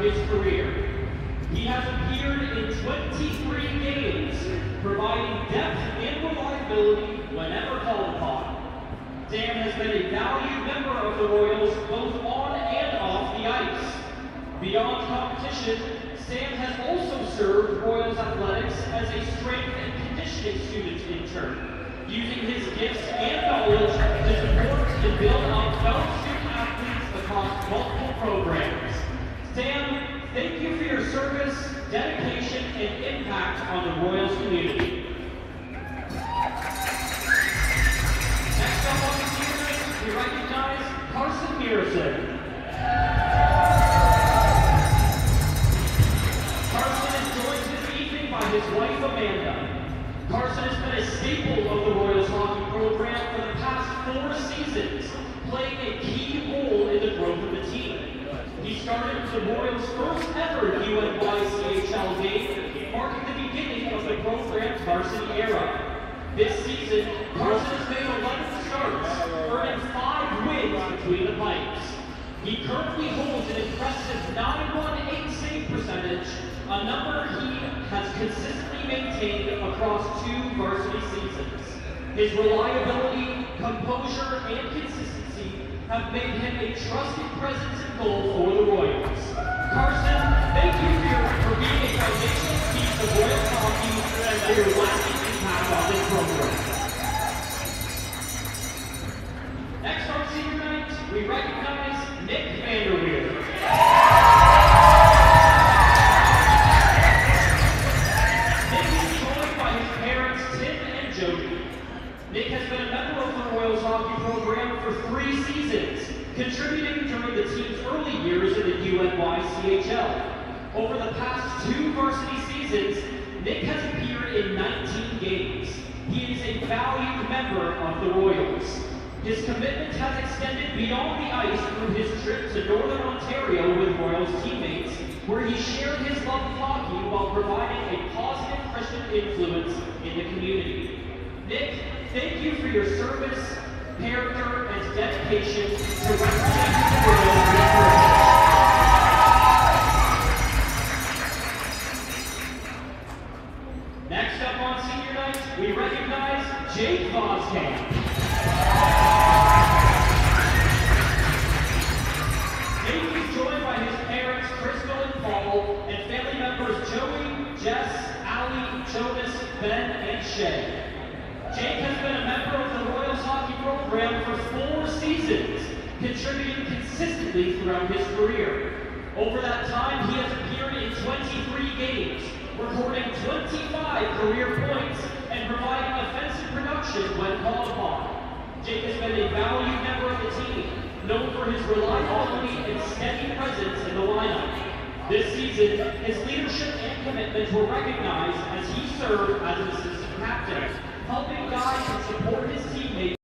throughout his career. He has appeared in 23 games, providing depth and reliability whenever called upon. Sam has been a valued member of the Royals both on and off the ice. Beyond competition, Sam has also served Royals Athletics as a strength and conditioning student intern, using his gifts and knowledge to support and build up fellow student athletes across multiple programs. Sam, thank you for your service, dedication, and impact on the Royals community. Next up on the senior, we recognize Carson Mirison. Carson is joined this evening by his wife Amanda. Carson has been a staple of the Royals hockey program for the past 4 seasons, playing a key role in the growth of the team. He started the Royals' first ever UNY-CHL game, marking the beginning of the program's varsity era. This season, Carson has made 11 starts, earning 5 wins between the pipes. He currently holds an impressive 918 save percentage, a number he has consistently maintained across 2 varsity seasons. His reliability, composure, and consistency have made him a trusted presence in goal for the Royals. Carson, thank you for being a foundational piece of Royals hockey and for your lasting impact on this program. Next on senior night, we recognize Nick Vanderweer. Nick is joined by his parents Tim and Jody. Nick has been a member of the Royals hockey program for 3 seasons, contributing during the team's early years in the UNY-CHL. Over the past 2 varsity seasons, Nick has appeared in 19 games. He is a valued member of the Royals. His commitment has extended beyond the ice through his trip to Northern Ontario with Royals teammates, where he shared his love of hockey while providing a positive Christian influence in the community. Nick, thank you for your service, character, and dedication to representing the Royals. Next up on senior night, we recognize Jake Voskamp. Jake is joined by his parents, Crystal and Paul, and family members Joey, Jess, Allie, Jonas, Ben, and Shay. Jake has been a member of the Royals hockey program for 4 seasons, contributing consistently throughout his career. Over that time, he has appeared in 23 games, recording 25 career points and providing offensive production when called upon. Jake has been a valued member of the team, known for his reliability and steady presence in the lineup. This season, his leadership and commitment were recognized as he served as an assistant captain, helping guide and support his teammates.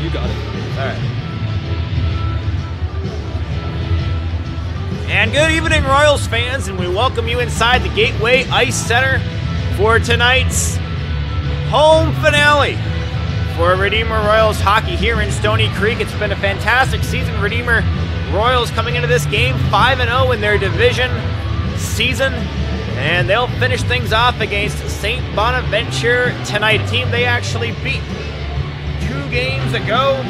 You got it. All right. And good evening, Royals fans, and we welcome you inside the Gateway Ice Center for tonight's home finale for Redeemer Royals hockey here in Stony Creek. It's been a fantastic season. Redeemer Royals coming into this game 5-0 in their division season, and they'll finish things off against St. Bonaventure tonight, a team they actually beat 2 games ago.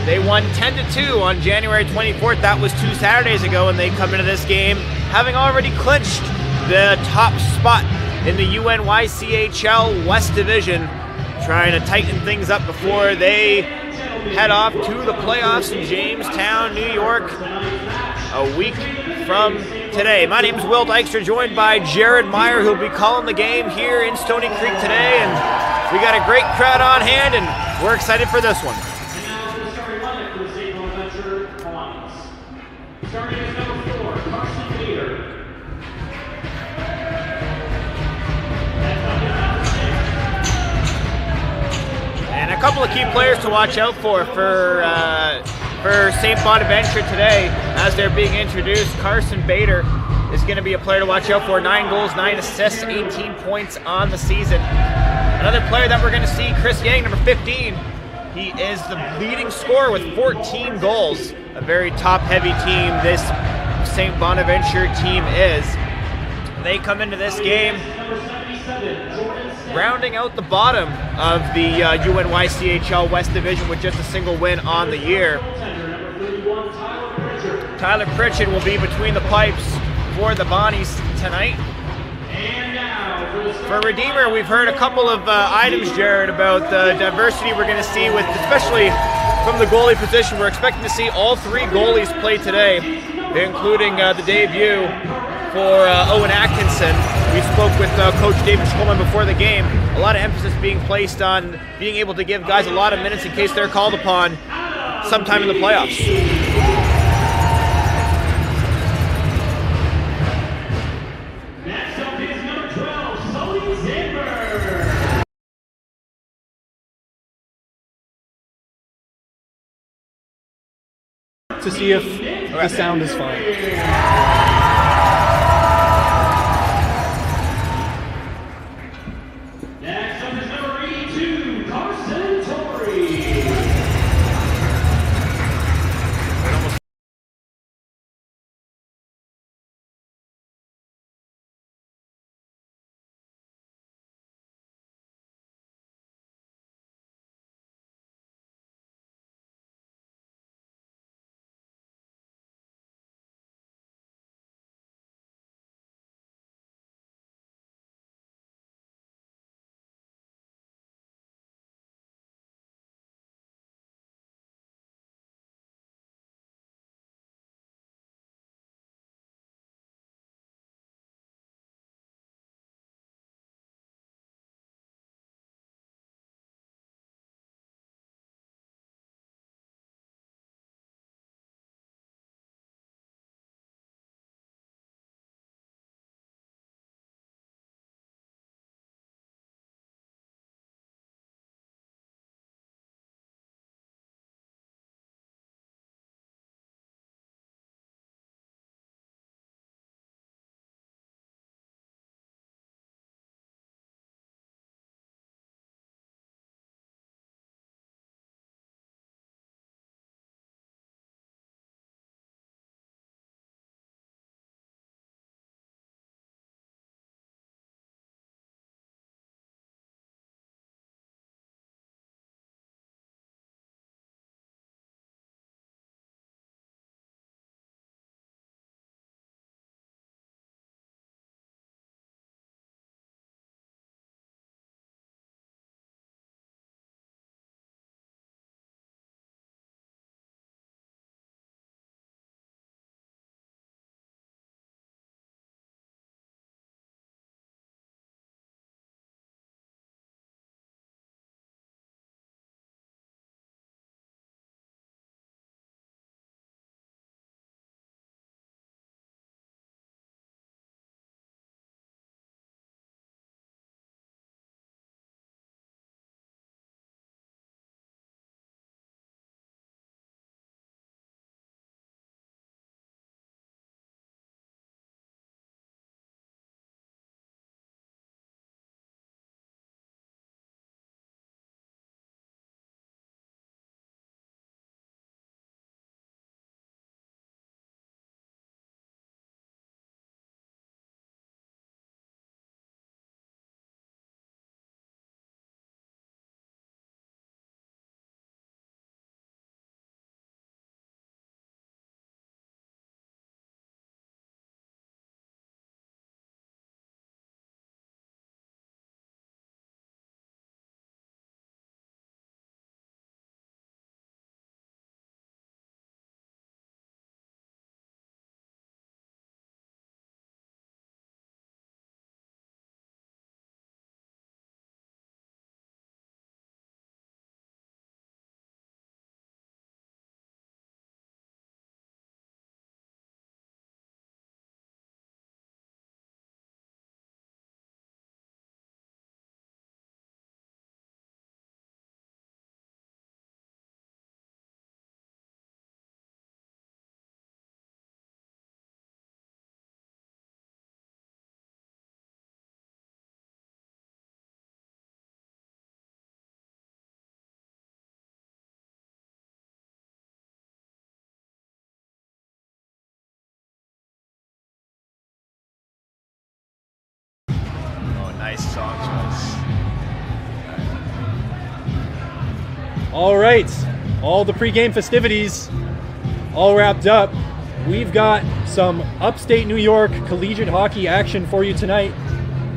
They won 10-2 on January 24th. That was 2 Saturdays ago, and they come into this game having already clinched the top spot in the UNYCHL West Division, trying to tighten things up before they head off to the playoffs in Jamestown, New York, a week from today. My name is Will Dykstra, joined by Jared Meyer, who'll be calling the game here in Stony Creek today, and we got a great crowd on hand, and we're excited for this one. Starting as number 4, Carson Leader. And a couple of key players to watch out for St. Bonaventure today as they're being introduced. Carson Bader is going to be a player to watch out for. 9 goals, 9 assists, 18 points on the season. Another player that we're going to see, Chris Yang, number 15. He is the leading scorer with 14 goals. A very top-heavy team this St. Bonaventure team is. They come into this game rounding out the bottom of the UNYCHL West Division with just a single win on the year. Tyler Pritchett will be between the pipes for the Bonnies tonight. For Redeemer, we've heard a couple of items, Jared, about the diversity we're going to see with, especially from the goalie position. We're expecting to see all 3 goalies play today, including the debut for Owen Atkinson. We spoke with Coach David Schulman before the game. A lot of emphasis being placed on being able to give guys a lot of minutes in case they're called upon sometime in the playoffs. To see if the sound is fine. Nice song choice. All right, all the pregame festivities all wrapped up. We've got some upstate New York collegiate hockey action for you tonight.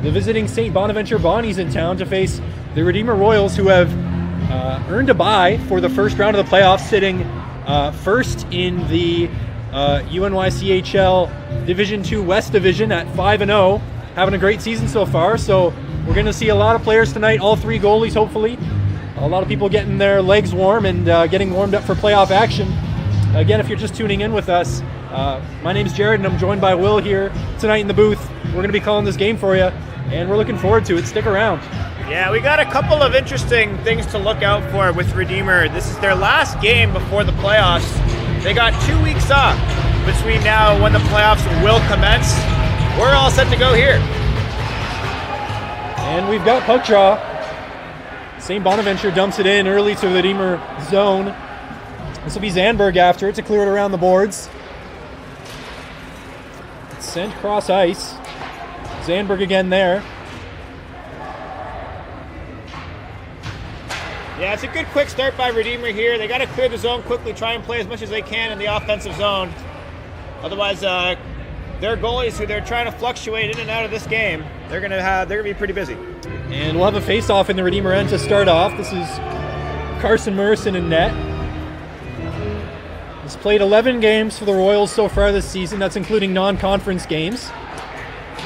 The visiting St. Bonaventure Bonnies in town to face the Redeemer Royals, who have earned a bye for the first round of the playoffs, sitting first in the UNYCHL Division II West Division at 5-0, having a great season so far. So we're going to see a lot of players tonight, all three goalies hopefully. A lot of people getting their legs warm and getting warmed up for playoff action. Again, if you're just tuning in with us, my name's Jared and I'm joined by Will here tonight in the booth. We're going to be calling this game for you and we're looking forward to it. Stick around. Yeah, we got a couple of interesting things to look out for with Redeemer. This is their last game before the playoffs. They got 2 weeks off between now and when the playoffs will commence. We're all set to go here. And we've got puck draw. St. Bonaventure dumps it in early to the Redeemer zone. This will be Zandberg after it to clear it around the boards. It's sent cross ice. Zandberg again there. Yeah, it's a good quick start by Redeemer here. They got to clear the zone quickly, try and play as much as they can in the offensive zone. Otherwise, their goalies, who they're trying to fluctuate in and out of this game, they're gonna be pretty busy. And we'll have a face-off in the Redeemer end to start off. This is Carson Morrison in net. He's played 11 games for the Royals so far this season. That's including non-conference games.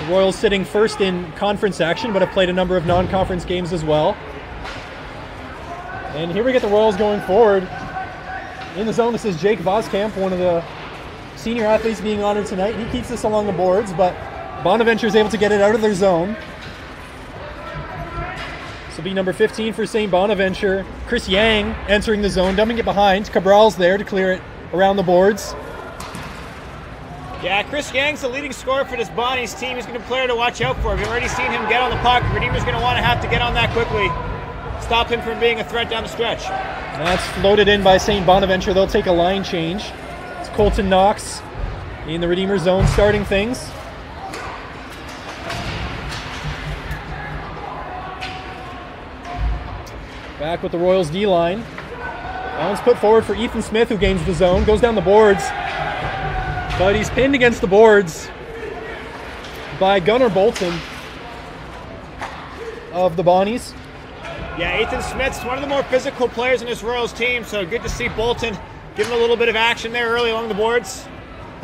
The Royals sitting first in conference action, but have played a number of non-conference games as well. And here we get the Royals going forward. In the zone, this is Jake Voskamp, one of the senior athletes being honored tonight. He keeps this along the boards, but Bonaventure is able to get it out of their zone. This will be number 15 for St. Bonaventure. Chris Yang entering the zone, dumping it behind. Cabral's there to clear it around the boards. Yeah, Chris Yang's the leading scorer for this Bonnies team. He's going to be a player to watch out for. We've already seen him get on the puck. Redeemer's going to want to have to get on that quickly. Stop him from being a threat down the stretch. That's floated in by St. Bonaventure. They'll take a line change. It's Colton Knox in the Redeemer zone starting things. Back with the Royals D-line. That one's put forward for Ethan Smith, who gains the zone, goes down the boards. But he's pinned against the boards by Gunnar Bolton of the Bonnies. Yeah, Ethan Smith's one of the more physical players in this Royals team, so good to see Bolton give him a little bit of action there early along the boards.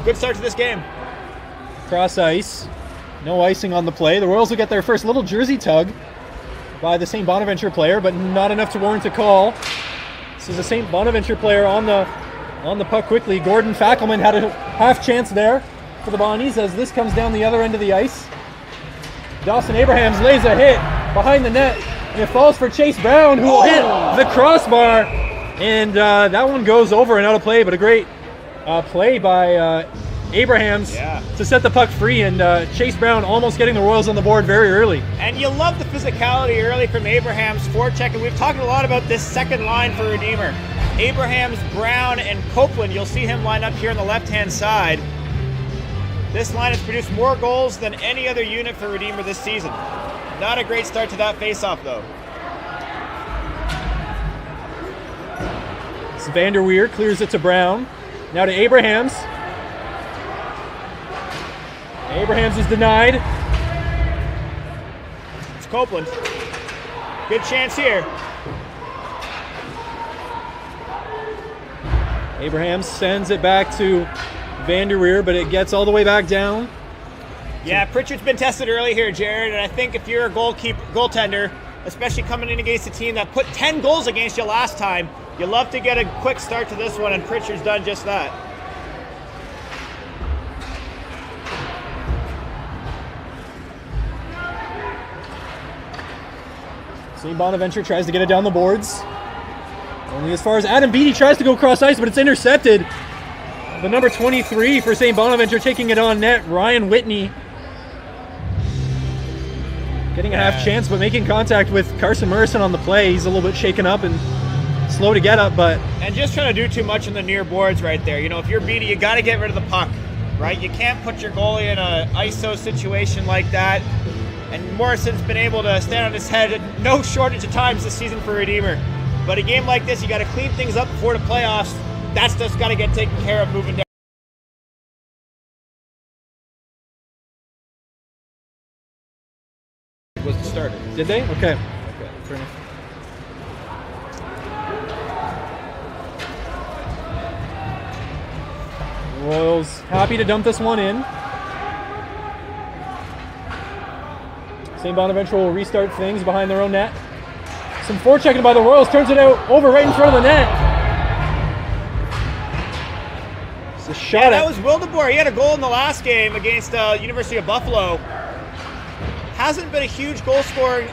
Good start to this game. Cross ice. No icing on the play. The Royals will get their first little jersey tug by the St. Bonaventure player, but not enough to warrant a call. This is a St. Bonaventure player on the puck quickly. Gordon Fackelman had a half chance there for the Bonnies as this comes down the other end of the ice. Dawson Abrahams lays a hit behind the net. And it falls for Chase Brown, who will hit the crossbar. And that one goes over and out of play, but a great play by Abrahams to set the puck free. And Chase Brown almost getting the Royals on the board very early. And you love the physicality early from Abrahams' forecheck. And we've talked a lot about this second line for Redeemer. Abrahams, Brown, and Copeland. You'll see him line up here on the left-hand side. This line has produced more goals than any other unit for Redeemer this season. Not a great start to that face-off, though. It's Vanderweer clears it to Brown. Now to Abrahams. Abrahams is denied. It's Copeland. Good chance here. Abrahams sends it back to Vanderweer, but it gets all the way back down. Yeah, Pritchard's been tested early here, Jared, and I think if you're a goaltender, especially coming in against a team that put 10 goals against you last time, you love to get a quick start to this one, and Pritchard's done just that. St. Bonaventure tries to get it down the boards. Only as far as Adam Beatty tries to go cross ice, but it's intercepted. The number 23 for St. Bonaventure taking it on net, Ryan Whitney. Getting a half chance, but making contact with Carson Morrison on the play. He's a little bit shaken up and slow to get up, but... And just trying to do too much on the near boards right there. You know, if you're Beatty, you got to get rid of the puck, right? You can't put your goalie in an ISO situation like that. And Morrison's been able to stand on his head no shortage of times this season for Redeemer. But a game like this, you got to clean things up before the playoffs. That's just got to get taken care of moving down. Was the starter. Did they? Okay. Fair enough. Royals happy to dump this one in. St. Bonaventure will restart things behind their own net. Some forechecking by the Royals, turns it out over right in front of the net. It's a shot that was Wildeboer. He had a goal in the last game against University of Buffalo. Hasn't been a huge goal scoring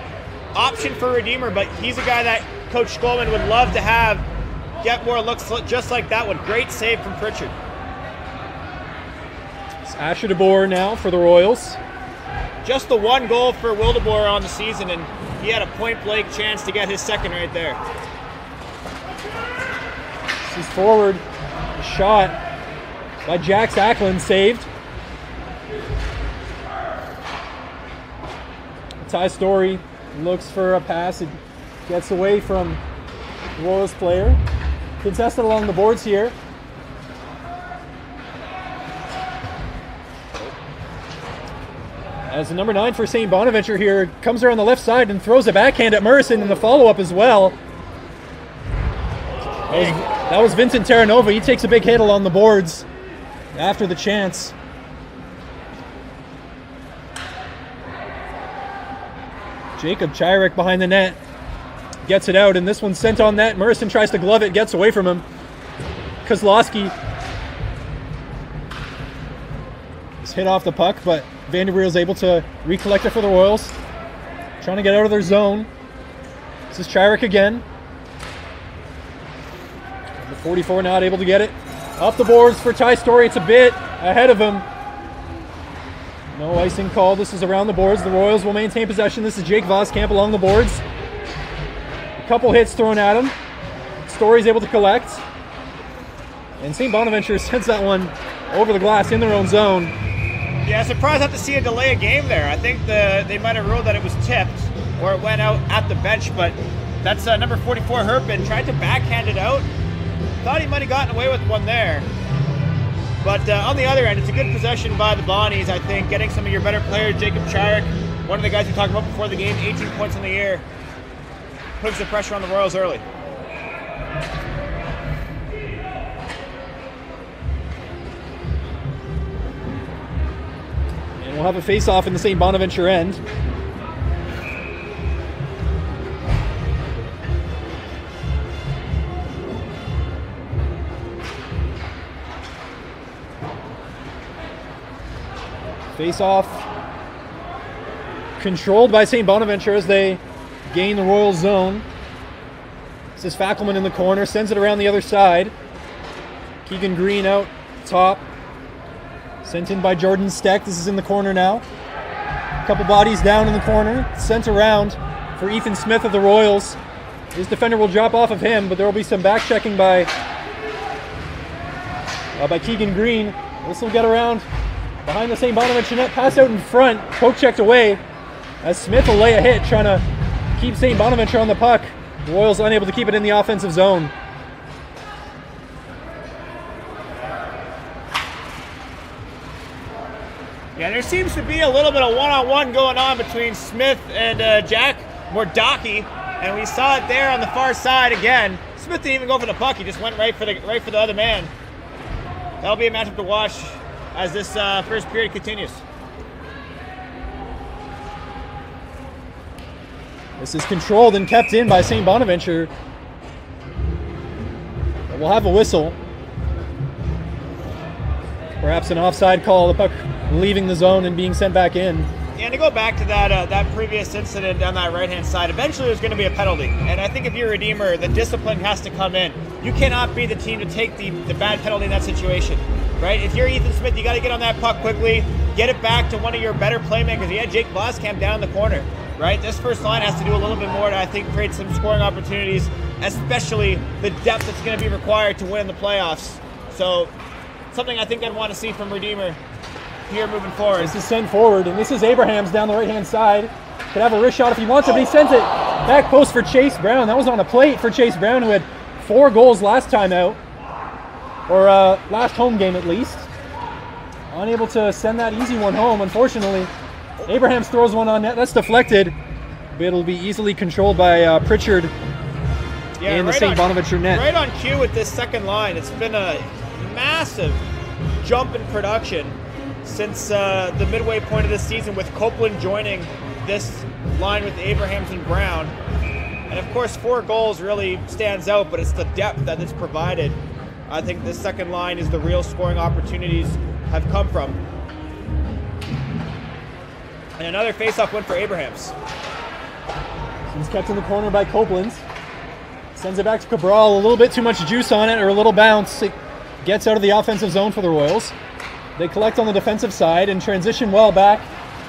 option for Redeemer, but he's a guy that Coach Skolman would love to have get more looks just like that one. Great save from Pritchard. It's Asher DeBoer now for the Royals. Just the one goal for Wildeboer on the season, and he had a point-blank chance to get his second right there. This is forward. A shot by Jax Ackland, saved. Ty Story looks for a pass. It gets away from the Royals player. Contested along the boards here. As the number 9 for St. Bonaventure here comes around the left side and throws a backhand at Morrison in the follow-up as well. That was Vincent Terranova. He takes a big hit along the boards after the chance. Jacob Chirek behind the net. Gets it out, and this one's sent on net. Morrison tries to glove it, gets away from him. Kozlowski is hit off the puck, but Vanderweer's able to recollect it for the Royals. Trying to get out of their zone. This is Chirek again. The 44 not able to get it. Up the boards for Ty Story. It's a bit ahead of him. No icing call. This is around the boards. The Royals will maintain possession. This is Jake Voskamp along the boards. A couple hits thrown at him. Story's able to collect. And St. Bonaventure sends that one over the glass in their own zone. Yeah, surprised not to see a delay of game there. I think they might have ruled that it was tipped or it went out at the bench, but that's number 44 Herpin tried to backhand it out. Thought he might have gotten away with one there. But on the other end, it's a good possession by the Bonnies, I think, getting some of your better players. Jacob Chirek, one of the guys we talked about before the game, 18 points in the year. Puts the pressure on the Royals early. And we'll have a face-off in the St. Bonaventure end. Face-off controlled by St. Bonaventure as they gain the Royal zone. This is Fackelman in the corner, sends it around the other side. Keegan Green out top. Sent in by Jordan Steck. This is in the corner now. A couple bodies down in the corner. Sent around for Ethan Smith of the Royals. His defender will drop off of him, but there will be some back checking by Keegan Green. This will get around behind the St. Bonaventure net, pass out in front, poke checked away as Smith will lay a hit trying to keep St. Bonaventure on the puck. The Royals unable to keep it in the offensive zone. Yeah, there seems to be a little bit of one-on-one going on between Smith and Jack Mordaki, and we saw it there on the far side again. Smith didn't even go for the puck; he just went right for the other man. That'll be a matchup to watch as this first period continues. This is controlled and kept in by St. Bonaventure. But we'll have a whistle. Perhaps an offside call, the puck leaving the zone and being sent back in. Yeah, and to go back to that previous incident on that right-hand side, eventually there's going to be a penalty. And I think if you're a Redeemer, the discipline has to come in. You cannot be the team to take the bad penalty in that situation, right? If you're Ethan Smith, you got to get on that puck quickly, get it back to one of your better playmakers. You had Jake Voskamp down in the corner, right? This first line has to do a little bit more to, I think, create some scoring opportunities, especially the depth that's going to be required to win the playoffs. So something I think I'd want to see from Redeemer here moving forward. This is sent forward, and this is Abraham's down the right-hand side. Could have a wrist shot if he wants it, but he sends it back post for Chase Brown. That was on a plate for Chase Brown, who had 4 goals last time out, or last home game at least. Unable to send that easy one home, unfortunately. Abrahams throws one on net. That's deflected, but it'll be easily controlled by Pritchard in the St. Bonaventure net. Right on cue with this second line. It's been a massive jump in production since the midway point of this season, with Copeland joining this line with Abrahams and Brown. And of course, 4 goals really stands out, but it's the depth that it's provided. I think this second line is the real scoring opportunities have come from. And another face-off win for Abrahams. He's kept in the corner by Copeland. Sends it back to Cabral. A little bit too much juice on it, or a little bounce. It gets out of the offensive zone for the Royals. They collect on the defensive side and transition well back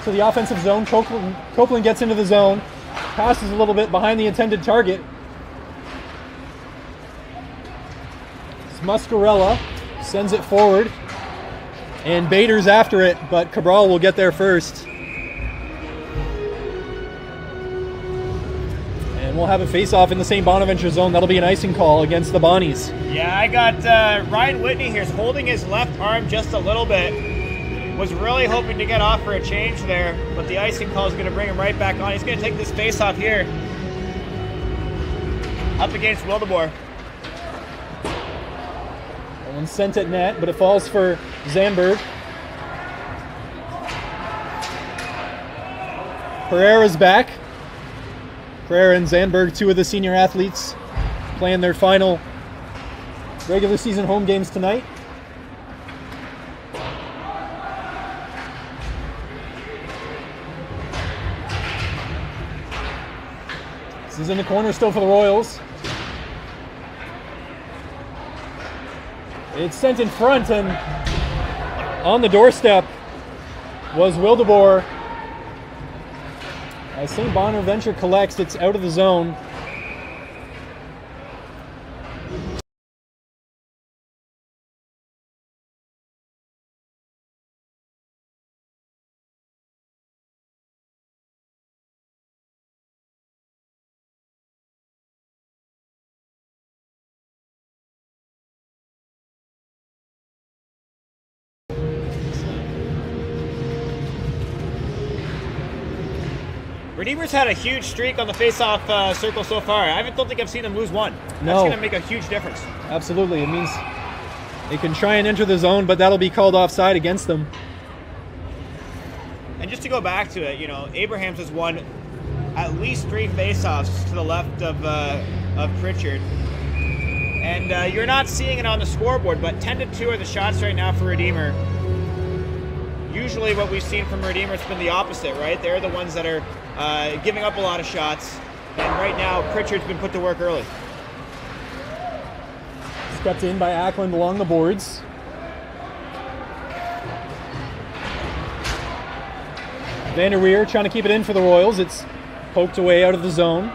to the offensive zone. Copeland gets into the zone, passes a little bit behind the intended target. Muscarella sends it forward, and Bader's after it, but Cabral will get there first. And we'll have a face-off in the St. Bonaventure zone. That'll be an icing call against the Bonnies. Yeah, I got Ryan Whitney here. He's holding his left arm just a little bit. Was really hoping to get off for a change there, but the icing call is going to bring him right back on. He's going to take this face-off here up against Wildeboer. One sent at net, but it falls for Zandberg. Pereira's back. Pereira and Zandberg, 2 of the senior athletes, playing their final regular season home games tonight. This is in the corner still for the Royals. It's sent in front, and on the doorstep was Wildeboer. As St. Bonaventure collects, it's out of the zone. Redeemers had a huge streak on the face-off circle so far. I don't think I've seen them lose one. That's going to make a huge difference. Absolutely. It means they can try and enter the zone, but that'll be called offside against them. And just to go back to it, you know, Abrahams has won at least 3 face-offs to the left of Pritchard. And you're not seeing it on the scoreboard, but 10-2 are the shots right now for Redeemer. Usually what we've seen from Redeemer has been the opposite, right? They're the ones that are giving up a lot of shots. And right now, Pritchard's been put to work early. Stepped in by Ackland along the boards. Vanderweer trying to keep it in for the Royals. It's poked away out of the zone.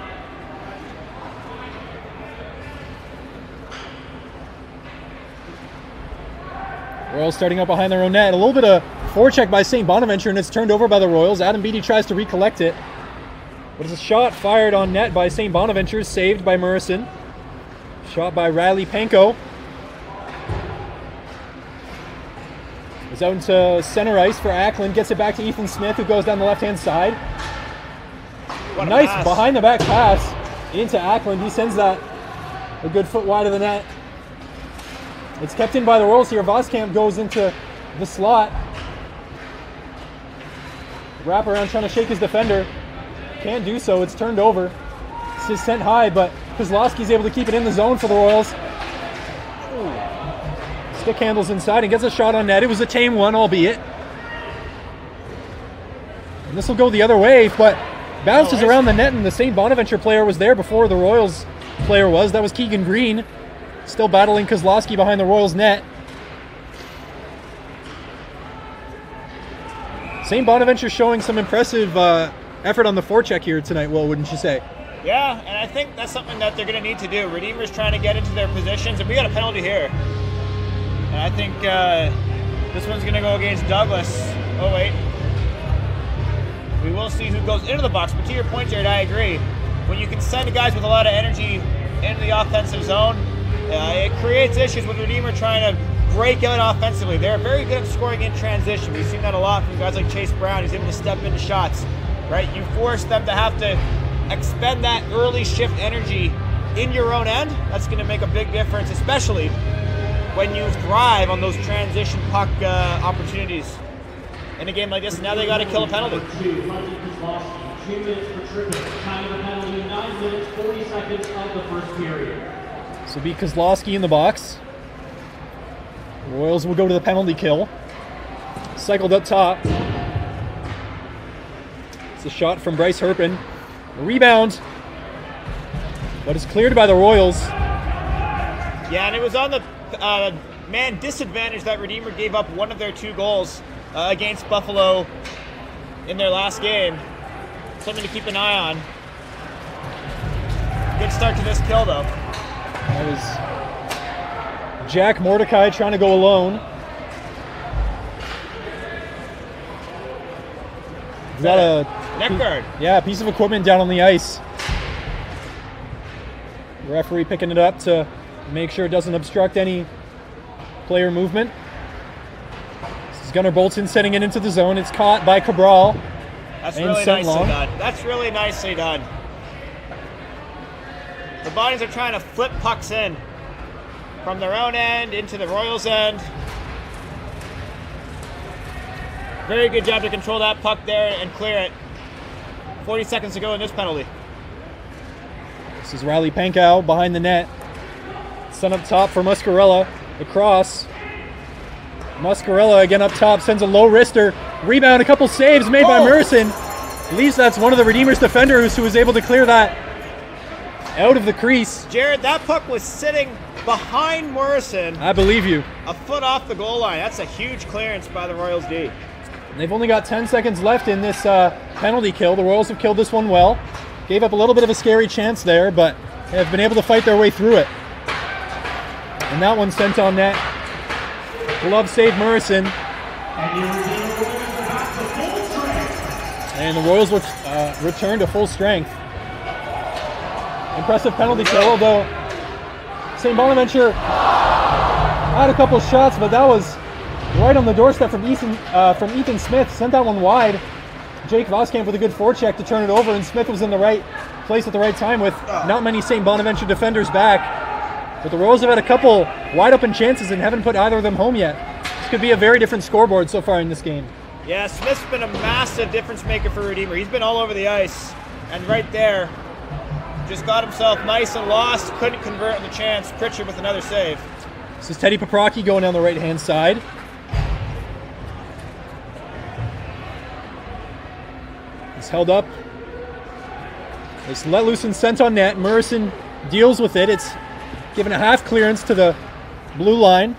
Royals starting up behind their own net. A little bit of forecheck by St. Bonaventure, and it's turned over by the Royals. Adam Beatty tries to recollect it. But it's a shot fired on net by St. Bonaventure, saved by Murrison. Shot by Riley Panko. It's out into center ice for Ackland. Gets it back to Ethan Smith, who goes down the left-hand side. Nice behind-the-back pass into Ackland. He sends that a good foot wide of the net. It's kept in by the Royals here. Voskamp goes into the slot. Wrap around trying to shake his defender. Can't do so. It's turned over. This is sent high, but Kozlowski's able to keep it in the zone for the Royals. Ooh. Stick handles inside and gets a shot on net. It was a tame one, albeit. And this will go the other way, but bounces around the net, and the St. Bonaventure player was there before the Royals player was. That was Keegan Green. Still battling Kozlowski behind the Royals net. St. Bonaventure showing some impressive effort on the forecheck here tonight, Will, wouldn't you say? Yeah, and I think that's something that they're going to need to do. Redeemer's trying to get into their positions, and we got a penalty here. And I think this one's going to go against Douglas. Oh, wait. We will see who goes into the box, but to your point, Jared, I agree. When you can send guys with a lot of energy into the offensive zone, it creates issues with Redeemer trying to break out offensively. They're very good at scoring in transition. We've seen that a lot from guys like Chase Brown. He's able to step into shots, right? You force them to have to expend that early shift energy in your own end. That's going to make a big difference, especially when you thrive on those transition puck opportunities in a game like this. And now they got to kill a penalty. 2 minutes for tripping. Time of the penalty, 9 minutes, 40 seconds of the first period. So be Kozlowski in the box. Royals will go to the penalty kill. Cycled up top. It's a shot from Bryce Herpin. A rebound. But it's cleared by the Royals. Yeah, and it was on the man disadvantage that Redeemer gave up one of their 2 goals against Buffalo in their last game. Something to keep an eye on. Good start to this kill, though. That was Jack Mordecai trying to go alone. He's got a neck guard. Yeah, a piece of equipment down on the ice. The referee picking it up to make sure it doesn't obstruct any player movement. This is Gunnar Bolton sending it into the zone. It's caught by Cabral. That's really nicely done. That's really nicely done. The bodies are trying to flip pucks in from their own end into the Royals' end. Very good job to control that puck there and clear it. 40 seconds to go in this penalty. This is Riley Pankow behind the net. Sent up top for Muscarella. The cross. Muscarella again up top, sends a low wrister. Rebound, a couple saves made by Merson. At least that's one of the Redeemers defenders who was able to clear that out of the crease. Jared, that puck was sitting behind Morrison. I believe you. A foot off the goal line. That's a huge clearance by the Royals D. They've only got 10 seconds left in this penalty kill. The Royals have killed this one well. Gave up a little bit of a scary chance there, but they have been able to fight their way through it. And that one sent on net. Glove save Morrison. And the Royals will return to full strength. Impressive penalty kill, although St. Bonaventure had a couple shots, but that was right on the doorstep from Ethan Smith. Sent that one wide. Jake Voskamp with a good forecheck to turn it over, and Smith was in the right place at the right time with not many St. Bonaventure defenders back. But the Royals have had a couple wide open chances and haven't put either of them home yet. This could be a very different scoreboard so far in this game. Yeah, Smith's been a massive difference maker for Redeemer. He's been all over the ice, and right there, just got himself nice and lost, couldn't convert on the chance. Pritchard with another save. This is Teddy Paprocki going down the right-hand side. He's held up. It's let loose and sent on net. Morrison deals with it. It's given a half clearance to the blue line.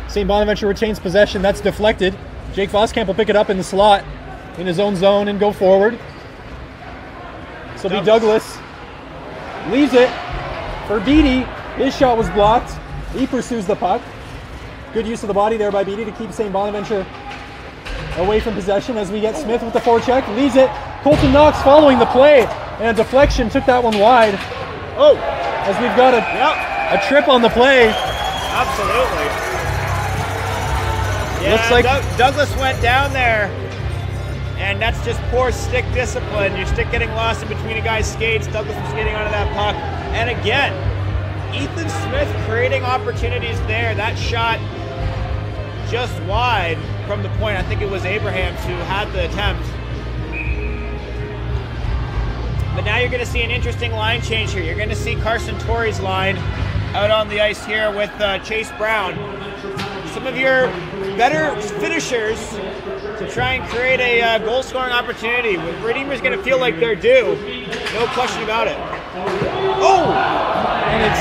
St. Bonaventure retains possession. That's deflected. Jake Voskamp will pick it up in the slot in his own zone and go forward. This will be Douglas. Leaves it for Beatty. His shot was blocked. He pursues the puck. Good use of the body there by Beatty to keep St. Bonaventure away from possession as we get Smith with the forecheck. Leaves it. Colton Knox following the play. And a deflection took that one wide. Oh! As we've got a trip on the play. Absolutely. Yeah, looks like Douglas went down there, and that's just poor stick discipline. Your stick getting lost in between a guy's skates. Douglas was getting onto that puck. And again, Ethan Smith creating opportunities there. That shot just wide from the point. I think it was Abrahams who had the attempt. But now you're going to see an interesting line change here. You're going to see Carson Torrey's line out on the ice here with Chase Brown. Some of your better finishers to try and create a goal-scoring opportunity. Redeemer's going to feel like they're due. No question about it. Oh! And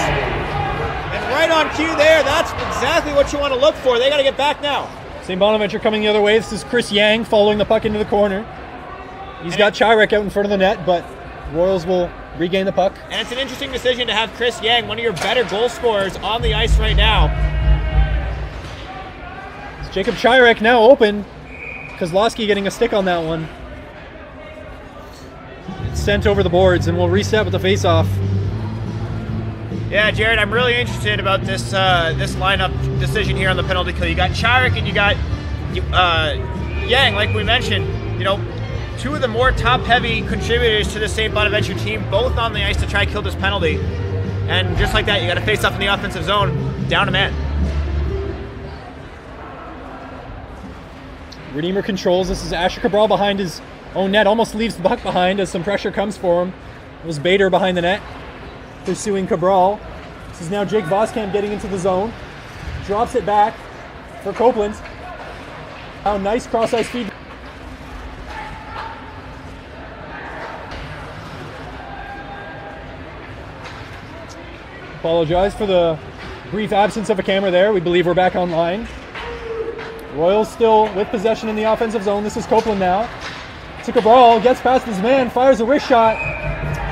right on cue there. That's exactly what you want to look for. They got to get back now. St. Bonaventure coming the other way. This is Chris Yang following the puck into the corner. He's got Chirek out in front of the net, but Royals will regain the puck. And it's an interesting decision to have Chris Yang, one of your better goal scorers, on the ice right now. It's Jacob Chirek now open. Kozlowski getting a stick on that one. It's sent over the boards, and we'll reset with the face-off. Yeah, Jared, I'm really interested about this this lineup decision here on the penalty kill. You got Chirek and you got Yang, like we mentioned. You know, two of the more top-heavy contributors to the St. Bonaventure team, both on the ice to try to kill this penalty. And just like that, you got to face off in the offensive zone, down a man. Redeemer controls. This is Asher Cabral behind his own net. Almost leaves the puck behind as some pressure comes for him. It was Bader behind the net, pursuing Cabral. This is now Jake Voskamp getting into the zone. Drops it back for Copeland. Now nice cross-ice feed. Apologize for the brief absence of a camera there. We believe we're back online. Royals still with possession in the offensive zone. This is Copeland now. To Cabral, gets past his man, fires a wrist shot.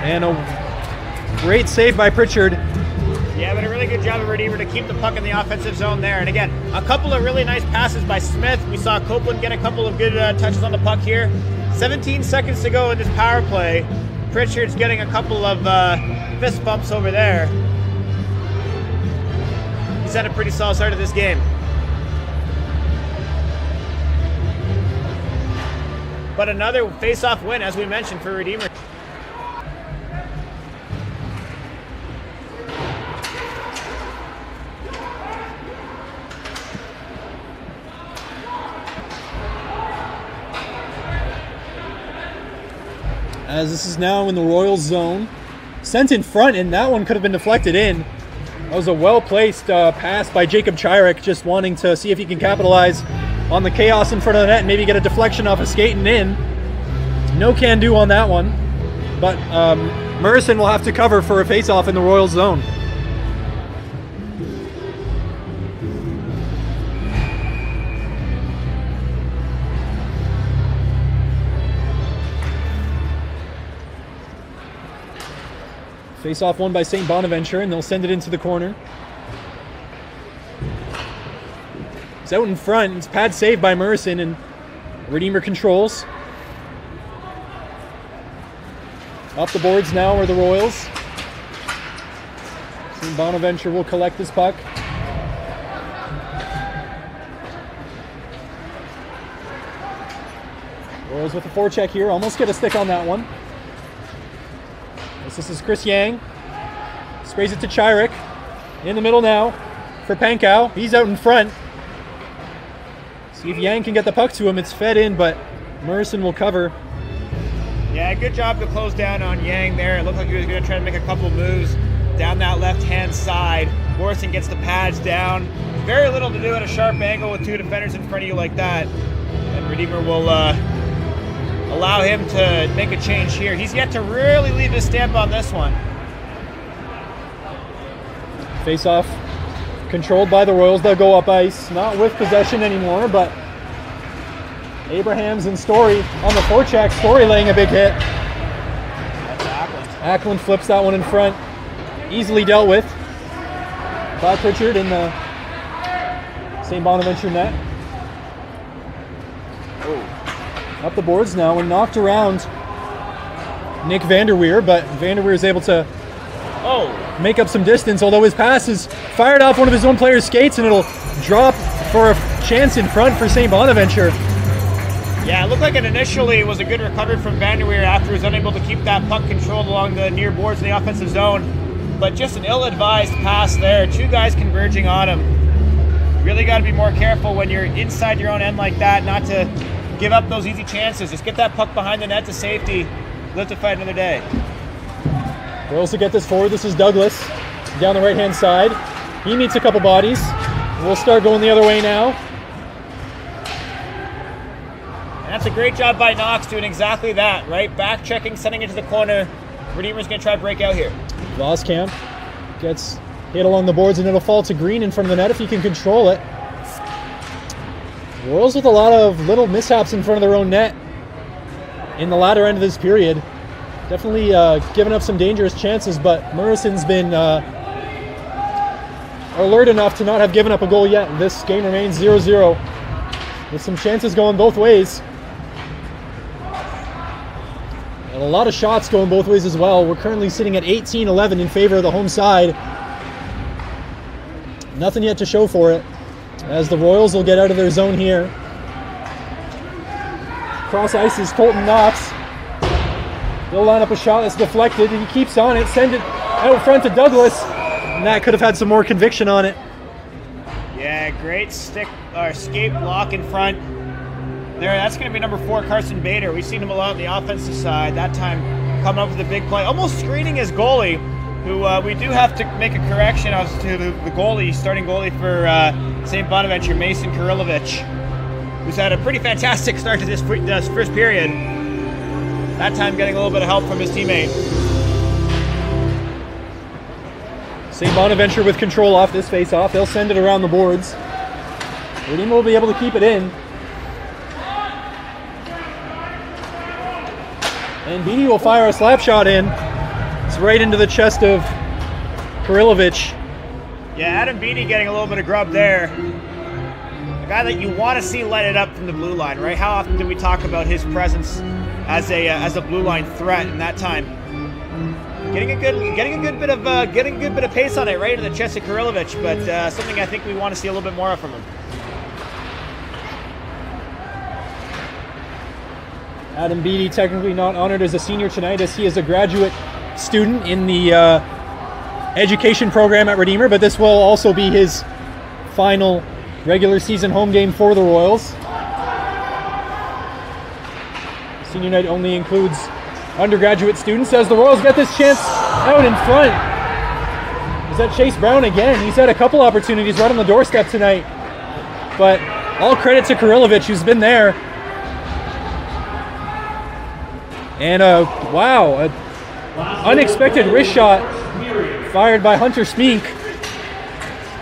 And a great save by Pritchard. Yeah, but a really good job of Redeemer to keep the puck in the offensive zone there. And again, a couple of really nice passes by Smith. We saw Copeland get a couple of good touches on the puck here. 17 seconds to go in this power play. Pritchard's getting a couple of fist bumps over there. He's had a pretty solid start to this game. But another face-off win, as we mentioned, for Redeemer. As this is now in the Royals zone. Sent in front, and that one could have been deflected in. That was a well-placed pass by Jacob Chirek, just wanting to see if he can capitalize on the chaos in front of the net and maybe get a deflection off of skating in. No can do on that one. But Murison will have to cover for a face-off in the Royals zone. Face-off won by St. Bonaventure, and they'll send it into the corner. It's out in front. It's pad saved by Murison, and Redeemer controls. Up the boards now are the Royals. St. Bonaventure will collect this puck. Royals with a forecheck here. Almost get a stick on that one. This is Chris Yang. Sprays it to Chirek. In the middle now for Pankow. He's out in front. See if Yang can get the puck to him. It's fed in, but Murison will cover. Yeah, good job to close down on Yang there. It looked like he was going to try to make a couple moves down that left-hand side. Morrison gets the pads down. Very little to do at a sharp angle with two defenders in front of you like that. And Redeemer will allow him to make a change here. He's yet to really leave his stamp on this one. Face-off controlled by the Royals. They'll go up ice. Not with possession anymore, but Abrahams and Story on the forecheck. Story laying a big hit. That's Ackland. Ackland flips that one in front. Easily dealt with by Pritchard in the St. Bonaventure net. Up the boards now and knocked around Nick Vanderweer, but Vanderweer is able to make up some distance, although his pass is fired off one of his own player's skates, and it'll drop for a chance in front for St. Bonaventure. Yeah, it looked like it initially was a good recovery from Vanderweer after he was unable to keep that puck controlled along the near boards in the offensive zone. But just an ill-advised pass there. Two guys converging on him. Really got to be more careful when you're inside your own end like that, not to give up those easy chances. Just get that puck behind the net to safety. Live to fight another day. Royals to get this forward. This is Douglas down the right-hand side. He meets a couple bodies. We'll start going the other way now. And that's a great job by Knox doing exactly that, right? Back checking, sending it to the corner. Redeemer's going to try to break out here. Voskamp gets hit along the boards, and it'll fall to Green in front of the net if he can control it. Royals with a lot of little mishaps in front of their own net in the latter end of this period. Definitely giving up some dangerous chances, but Murison's been alert enough to not have given up a goal yet. This game remains 0-0. with some chances going both ways. And a lot of shots going both ways as well. We're currently sitting at 18-11 in favor of the home side. Nothing yet to show for it, as the Royals will get out of their zone here. Cross ice is Colton Knox. He'll line up a shot that's deflected, and he keeps on it, send it out front to Douglas, and that could have had some more conviction on it. Yeah, great skate block in front. There, that's going to be number 4, Carson Bader. We've seen him a lot on the offensive side. That time coming up with a big play, almost screening his goalie, who we do have to make a correction as to the goalie, starting goalie for St. Bonaventure, Mason Kirilovich, who's had a pretty fantastic start to this first period. That time getting a little bit of help from his teammate. St. Bonaventure with control off this face-off. They'll send it around the boards. Redeemer will be able to keep it in. And Beatty will fire a slap shot in. It's right into the chest of Kirilovich. Yeah, Adam Beatty getting a little bit of grub there. A guy that you want to see light it up from the blue line, right? How often do we talk about his presence as a blue line threat? And that time, getting a good bit of pace on it, right into the chest of Kirilovich. But something I think we want to see a little bit more of from him. Adam Beatty technically not honored as a senior tonight, as he is a graduate student in the education program at Redeemer, but this will also be his final regular season home game for the Royals. Senior night only includes undergraduate students, as the Royals get this chance out in front. Is that Chase Brown again? He's had a couple opportunities right on the doorstep tonight, but all credit to Kirilovich, who's been there. And wow, unexpected wrist shot fired by Hunter Smink.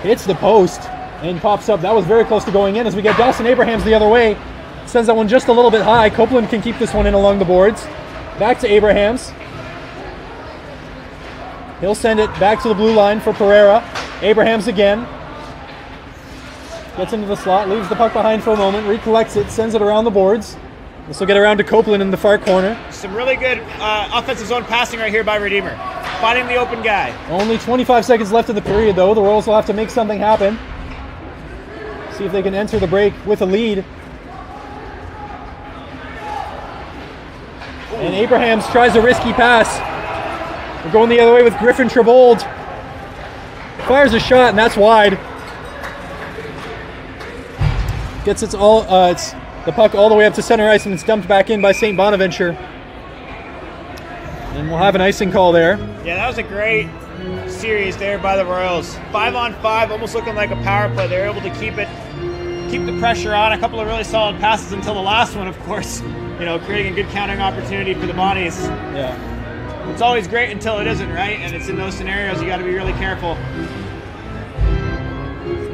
Hits the post and pops up. That was very close to going in, as we get Dawson Abrahams the other way. Sends that one just a little bit high. Copeland can keep this one in along the boards. Back to Abrahams. He'll send it back to the blue line for Pereira. Abrahams again. Gets into the slot, leaves the puck behind for a moment, recollects it, sends it around the boards. This will get around to Copeland in the far corner. Some really good offensive zone passing right here by Redeemer. Finding the open guy. Only 25 seconds left in the period, though. The Royals will have to make something happen. See if they can enter the break with a lead. And Abrahams tries a risky pass. We're going the other way with Griffin Trebold. Fires a shot, and that's wide. Gets it's the puck all the way up to center ice, and it's dumped back in by St. Bonaventure. And we'll have an icing call there. Yeah, that was a great series there by the Royals. 5-on-5, almost looking like a power play. They were able to keep the pressure on. A couple of really solid passes until the last one, of course. Creating a good countering opportunity for the Bonnies. Yeah. It's always great until it isn't, right? And it's in those scenarios you got to be really careful.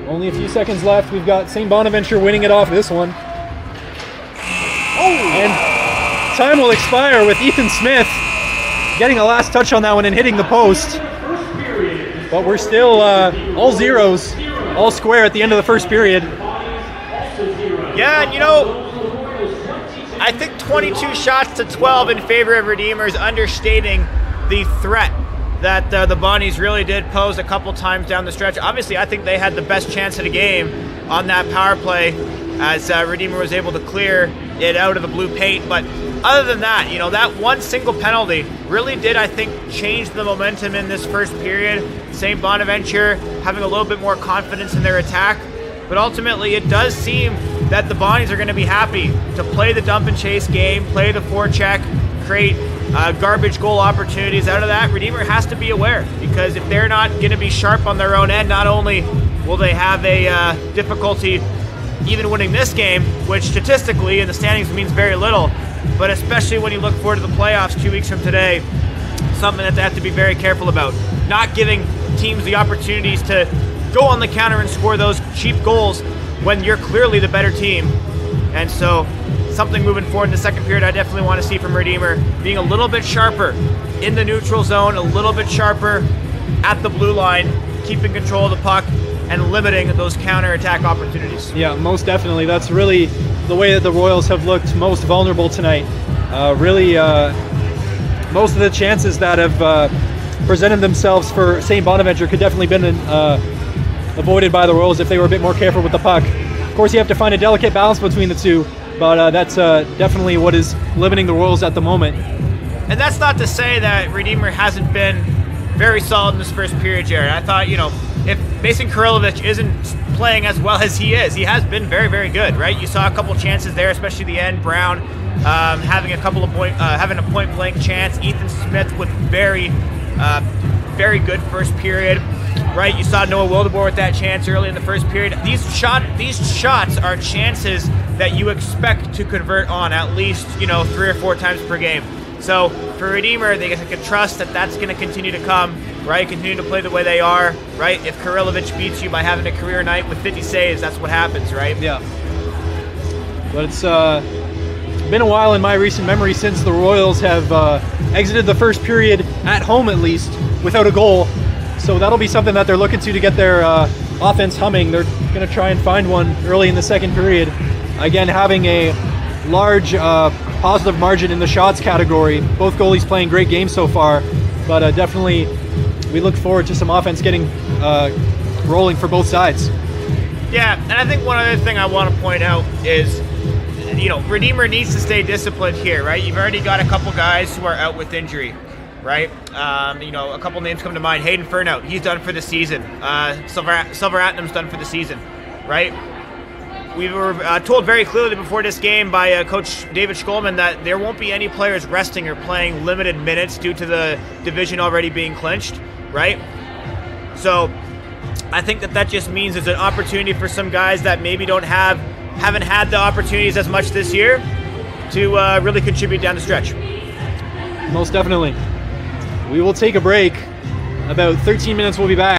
Only a few seconds left. We've got St. Bonaventure winning it off this one. And time will expire with Ethan Smith getting a last touch on that one and hitting the post. But we're still all zeros, all square at the end of the first period. Yeah, and I think 22 shots to 12 in favor of Redeemer is understating the threat that the Bonnies really did pose a couple times down the stretch. Obviously, I think they had the best chance of the game on that power play, as Redeemer was able to clear it out of the blue paint. But other than that, that one single penalty really did, I think, change the momentum in this first period. St. Bonaventure having a little bit more confidence in their attack. But ultimately, it does seem that the Bonnies are going to be happy to play the dump and chase game, play the forecheck, create garbage goal opportunities. Out of that, Redeemer has to be aware, because if they're not going to be sharp on their own end, not only will they have a difficulty even winning this game, which statistically in the standings means very little, but especially when you look forward to the playoffs 2 weeks from today, something that they have to be very careful about. Not giving teams the opportunities to go on the counter and score those cheap goals when you're clearly the better team. And so something moving forward in the second period I definitely want to see from Redeemer, being a little bit sharper in the neutral zone, a little bit sharper at the blue line, keeping control of the puck, and limiting those counterattack opportunities. Yeah, most definitely. That's really the way that the Royals have looked most vulnerable tonight. Most of the chances that have presented themselves for St. Bonaventure could definitely been avoided by the Royals if they were a bit more careful with the puck. Of course, you have to find a delicate balance between the two, but that's definitely what is limiting the Royals at the moment. And that's not to say that Redeemer hasn't been very solid in this first period, Jared. I thought, if Mason Kirilovich isn't playing as well as he is, he has been very, very good, right? You saw a couple chances there, especially the end. Brown having a point-blank chance. Ethan Smith with very good first period, right? You saw Noah Wildeboer with that chance early in the first period. These shots are chances that you expect to convert on at least 3 or 4 times per game. So for Redeemer, they can trust that that's going to continue to come, right? Continue to play the way they are, right? If Kirilovich beats you by having a career night with 50 saves, that's what happens, right? Yeah. But it's been a while in my recent memory since the Royals have exited the first period at home, at least, without a goal. So that'll be something that they're looking to get their offense humming. They're going to try and find one early in the second period. Again, having a large positive margin in the shots category. Both goalies playing great games so far, but definitely we look forward to some offense getting rolling for both sides. Yeah, and I think one other thing I want to point out is, Redeemer needs to stay disciplined here, right? You've already got a couple guys who are out with injury, right? A couple names come to mind. Hayden Furnout, he's done for the season. Silver Atnam's done for the season, right? We were told very clearly before this game by Coach David Schkolman that there won't be any players resting or playing limited minutes due to the division already being clinched, right? So I think that just means there's an opportunity for some guys that maybe haven't had the opportunities as much this year to really contribute down the stretch. Most definitely. We will take a break. About 13 minutes, we'll be back.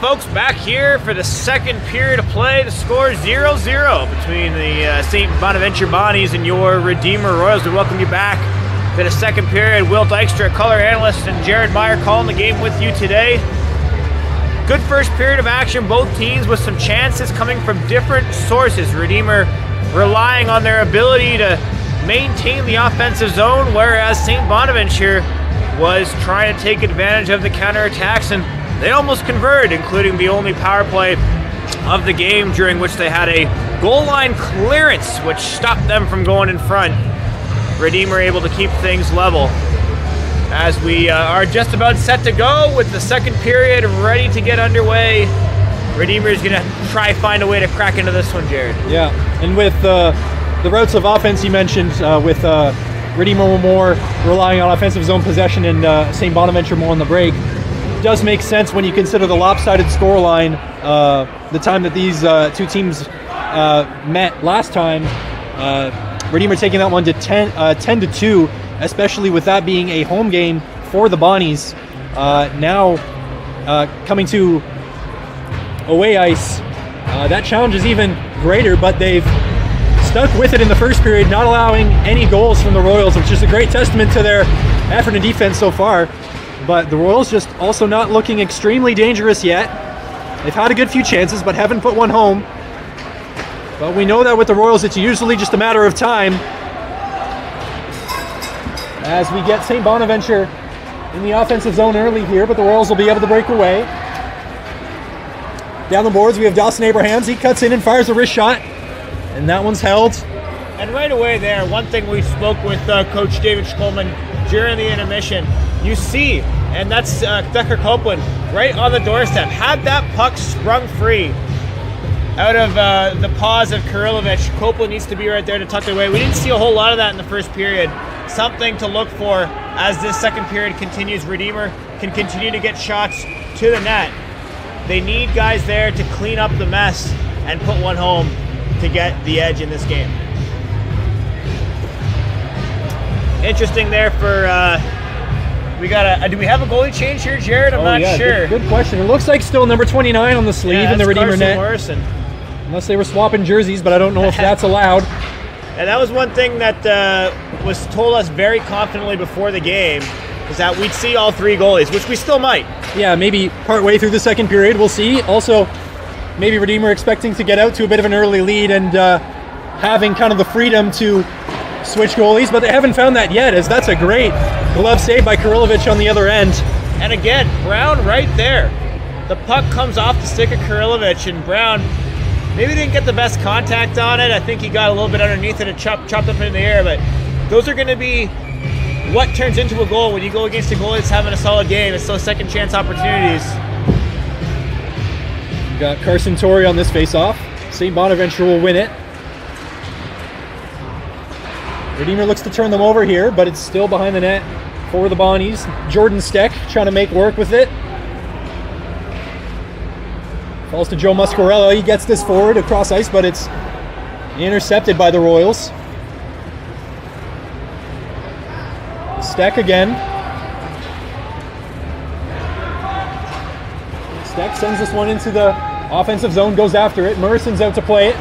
folks, back here for the second period of play. The score is 0-0 between the St. Bonaventure Bonnies and your Redeemer Royals. We welcome you back to the second period. Will Dykstra, color analyst, and Jared Meyer calling the game with you today. Good first period of action, both teams with some chances coming from different sources. Redeemer relying on their ability to maintain the offensive zone, whereas St. Bonaventure was trying to take advantage of the counterattacks, and they almost converted, including the only power play of the game, during which they had a goal line clearance which stopped them from going in front. Redeemer able to keep things level as we are just about set to go with the second period ready to get underway. Redeemer is going to try find a way to crack into this one, Jared. Yeah, and with the routes of offense you mentioned, with Redeemer more relying on offensive zone possession and St. Bonaventure more on the break, it does make sense when you consider the lopsided scoreline. The time that these two teams met last time, Redeemer taking that one to 10-2, especially with that being a home game for the Bonnies. Now coming to away ice, that challenge is even greater, but they've stuck with it in the first period, not allowing any goals from the Royals, which is a great testament to their effort and defense so far. But the Royals just also not looking extremely dangerous yet. They've had a good few chances, but haven't put one home. But we know that with the Royals, it's usually just a matter of time as we get St. Bonaventure in the offensive zone early here, but the Royals will be able to break away. Down the boards, we have Dawson Abrahams. He cuts in and fires a wrist shot, and that one's held. And right away there, one thing we spoke with Coach David Schkolman during the intermission, you see, and that's Decker Copeland right on the doorstep. Had that puck sprung free out of the paws of Kurilovich, Copeland needs to be right there to tuck it away. We didn't see a whole lot of that in the first period. Something to look for as this second period continues. Redeemer can continue to get shots to the net. They need guys there to clean up the mess and put one home to get the edge in this game. Interesting there for we got do we have a goalie change here, Jared? I'm not sure. Good question. It looks like still number 29 on the sleeve in the Redeemer net. Morrison. Unless they were swapping jerseys, but I don't know if that's allowed. And that was one thing that was told us very confidently before the game, is that we'd see all three goalies, which we still might. Yeah, maybe partway through the second period, we'll see. Also, maybe Redeemer expecting to get out to a bit of an early lead and having kind of the freedom to switch goalies, but they haven't found that yet, as that's a great glove save by Kurilovich on the other end. And again, Brown right there. The puck comes off the stick of Kurilovich, and Brown maybe didn't get the best contact on it. I think he got a little bit underneath it and chopped up in the air, but those are going to be what turns into a goal when you go against a goalie that's having a solid game. It's those second chance opportunities. Got Carson Torrey on this face-off. St. Bonaventure will win it. Redeemer looks to turn them over here, but it's still behind the net for the Bonnies. Jordan Steck trying to make work with it. Falls to Joe Muscarella. He gets this forward across ice, but it's intercepted by the Royals. Steck again. Steck sends this one into the offensive zone, goes after it. Morrison's out to play it.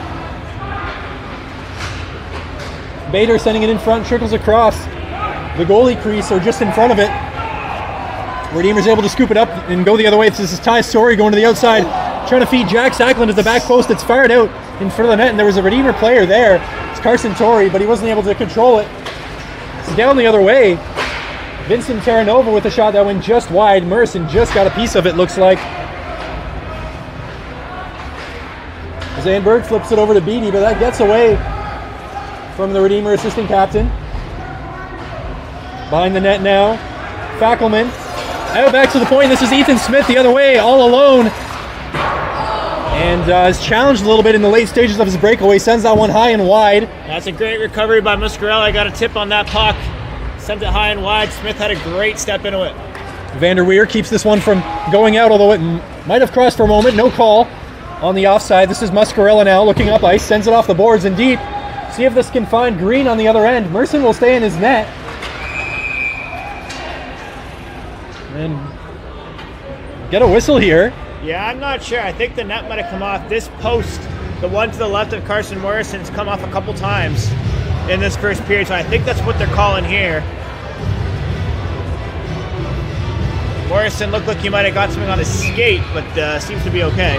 Bader sending it in front, trickles across the goalie crease, or just in front of it. Redeemer's able to scoop it up and go the other way. This is Ty Story going to the outside, trying to feed Jack Sacklin to the back post. It's fired out in front of the net, and there was a Redeemer player there. It's Carson Torrey, but he wasn't able to control it. It's down the other way. Vincent Terranova with a shot that went just wide. Morrison just got a piece of it, looks like. Zandberg flips it over to Beattie, but that gets away from the Redeemer assistant captain. Behind the net now, Fackelman. Out back to the point. This is Ethan Smith the other way, all alone. And is challenged a little bit in the late stages of his breakaway. Sends that one high and wide. That's a great recovery by Muscarella. I got a tip on that puck. Sent it high and wide. Smith had a great step into it. Vander Weer keeps this one from going out, although it might have crossed for a moment. No call on the offside. This is Muscarella now looking up ice. Sends it off the boards and deep. See if this can find Green on the other end. Merson will stay in his net. And get a whistle here. Yeah, I'm not sure. I think the net might have come off. This post, the one to the left of Carson Morrison's come off a couple times in this first period, so I think that's what they're calling here. Morrison looked like he might have got something on his skate, but seems to be okay.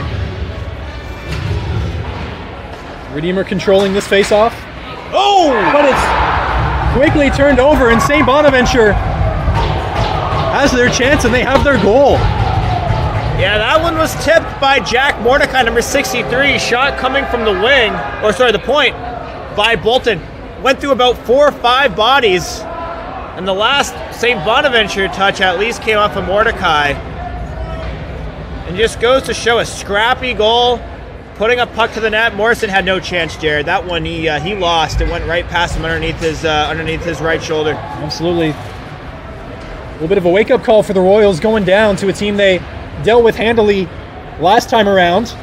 Redeemer controlling this face-off. Oh! But it's quickly turned over, and St. Bonaventure has their chance, and they have their goal. Yeah, that one was tipped by Jack Mordecai, number 63. Shot coming from the wing, the point, by Bolton. Went through about 4 or 5 bodies, and the last St. Bonaventure touch at least came off of Mordecai. And just goes to show a scrappy goal, putting a puck to the net. Morrison had no chance, Jared. That one he lost. It went right past him underneath his right shoulder. Absolutely. A little bit of a wake-up call for the Royals, going down to a team they dealt with handily last time around,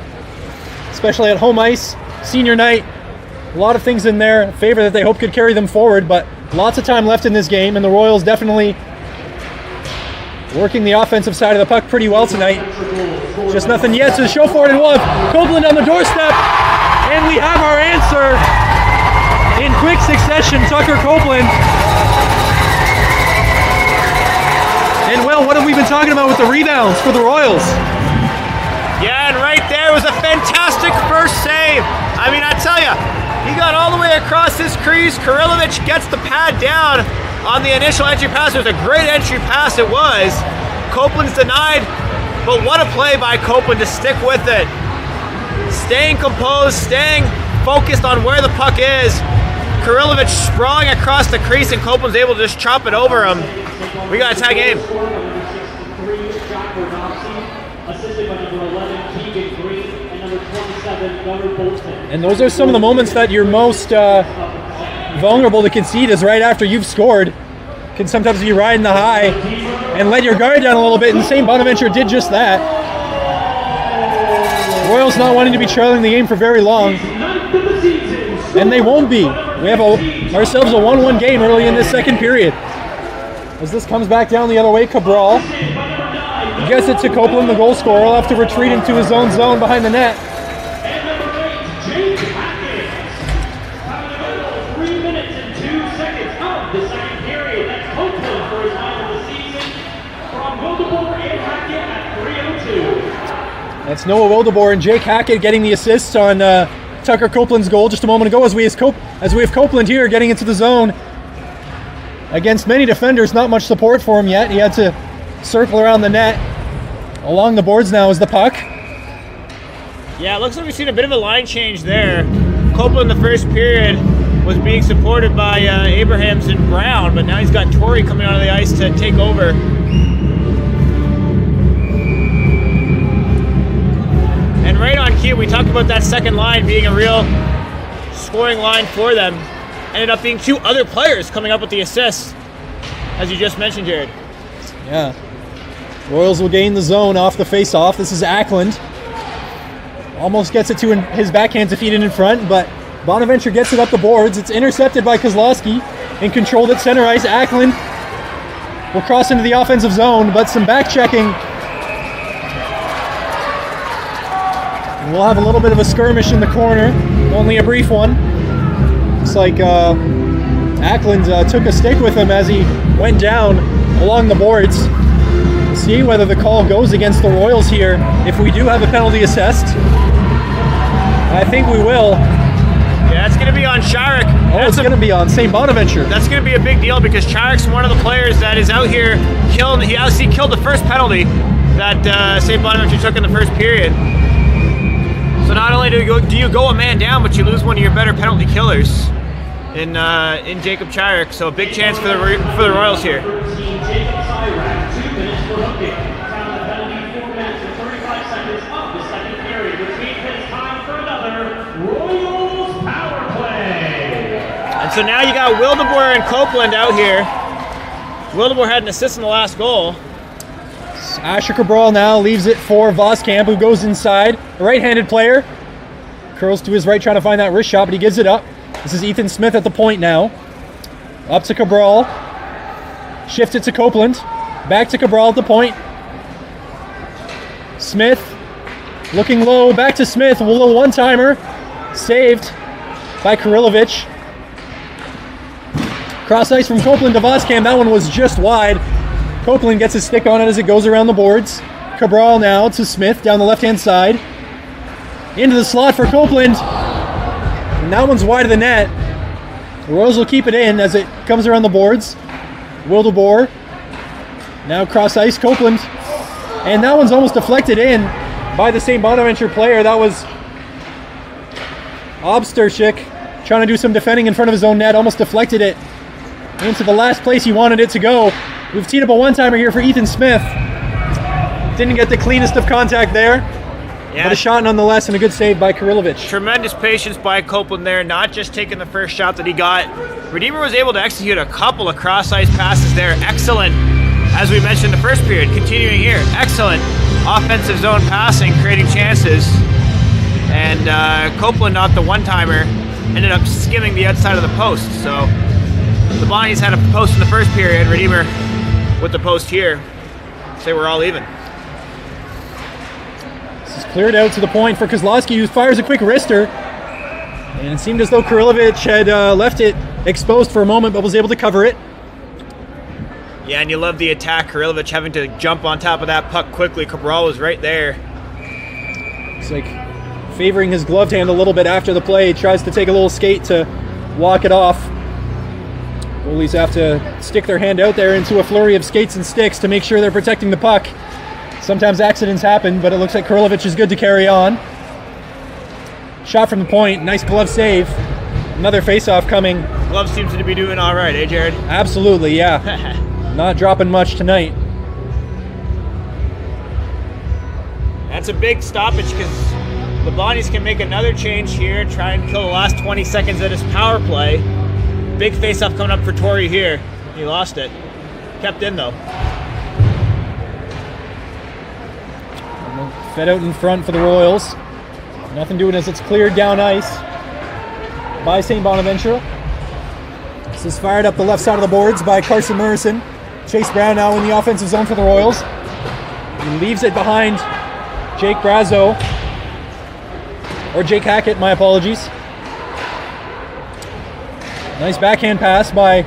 especially at home ice, senior night. A lot of things in their favor that they hope could carry them forward, but lots of time left in this game, and the Royals definitely working the offensive side of the puck pretty well tonight. Just nothing yet, so show for it and we'll have Copeland on the doorstep, and we have our answer in quick succession, Tucker Copeland. And Will, what have we been talking about with the rebounds for the Royals? Yeah, and right there was a fantastic first save. I mean, I tell you, he got all the way across this crease. Kirilovich gets the pad down on the initial entry pass. It was a great entry pass, it was. Copeland's denied, but what a play by Copeland to stick with it. Staying composed, staying focused on where the puck is. Kirilovich sprawling across the crease, and Copeland's able to just chop it over him. We got a tie game. And those are some of the moments that you're most vulnerable to concede, is right after you've scored. Can sometimes be riding the high and let your guard down a little bit, and St. Bonaventure did just that. Royals not wanting to be trailing the game for very long, and they won't be. We have ourselves a 1-1 game early in this second period. As this comes back down the other way, Cabral gets it to Copeland, the goal scorer. He'll have to retreat into his own zone behind the net. That's Noah Wildeboer and Jake Hackett getting the assists on Tucker Copeland's goal just a moment ago, as we have Copeland here getting into the zone. Against many defenders, not much support for him yet. He had to circle around the net. Along the boards now is the puck. Yeah, it looks like we've seen a bit of a line change there. Copeland in the first period was being supported by Abrahams and Brown, but now he's got Torrey coming onto the ice to take over. And right on cue, we talked about that second line being a real scoring line for them. Ended up being 2 other players coming up with the assists, as you just mentioned, Jared. Yeah. Royals will gain the zone off the face-off. This is Ackland. Almost gets it to his backhand to feed it in front, but Bonaventure gets it up the boards. It's intercepted by Kozlowski and controlled at center ice. Ackland will cross into the offensive zone, but some back-checking. And we'll have a little bit of a skirmish in the corner, only a brief one. Looks like Ackland took a stick with him as he went down along the boards. We'll see whether the call goes against the Royals here if we do have a penalty assessed. I think we will. Yeah, it's going to be on Sharek. It's going to be on St. Bonaventure. That's going to be a big deal because Charek's one of the players that is out here killing. He obviously killed the first penalty that St. Bonaventure took in the first period. So not only do you go a man down, but you lose one of your better penalty killers in Jacob Charek. So a big chance for the Royals here. And so now you got Wildeboer and Copeland out here. Wildeboer had an assist in the last goal. Asher Cabral now leaves it for Voskamp, who goes inside. A right-handed player. Curls to his right, trying to find that wrist shot, but he gives it up. This is Ethan Smith at the point now. Up to Cabral. Shift it to Copeland. Back to Cabral at the point. Smith Looking low, back to Smith. A little one-timer. Saved by Kirilovich. Cross ice from Copeland to Voskamp. That one was just wide. Copeland gets his stick on it as it goes around the boards. Cabral now to Smith down the left-hand side. Into the slot for Copeland. And that one's wide of the net. The Royals will keep it in as it comes around the boards. Wildeboer. Now cross ice, Copeland. And that one's almost deflected in by the St. Bonaventure player. That was Obsterchik trying to do some defending in front of his own net. Almost deflected it into the last place he wanted it to go. We've teed up a one-timer here for Ethan Smith. Didn't get the cleanest of contact there. Yeah. But a shot nonetheless, and a good save by Kirilovich. Tremendous patience by Copeland there, not just taking the first shot that he got. Redeemer was able to execute a couple of cross-ice passes there. Excellent, as we mentioned in the first period, continuing here. Excellent offensive zone passing, creating chances. And Copeland, not the one-timer, ended up skimming the outside of the post. So the Bonnies had a post in the first period. Redeemer with the post here. So we're all even. This is cleared out to the point for Kozlowski, who fires a quick wrister. And it seemed as though Kirilovich had left it exposed for a moment, but was able to cover it. Yeah, and you love the attack. Kirilovich having to jump on top of that puck quickly. Cabral was right there. It's like favoring his gloved hand a little bit after the play. He tries to take a little skate to walk it off. Goalies have to stick their hand out there into a flurry of skates and sticks to make sure they're protecting the puck. Sometimes accidents happen, but it looks like Kirilovich is good to carry on. Shot from the point, nice glove save. Another face-off coming. Glove seems to be doing all right, eh, Jared? Absolutely, yeah. Not dropping much tonight. That's a big stoppage because the Bonnies can make another change here, try and kill the last 20 seconds of his power play. Big face-off coming up for Torrey here. He lost it. Kept in, though. Fed out in front for the Royals. Nothing doing as it's cleared down ice by St. Bonaventure. This is fired up the left side of the boards by Carson Morrison. Chase Brown now in the offensive zone for the Royals. He leaves it behind Jake Brazo. Or Jake Hackett, my apologies. Nice backhand pass by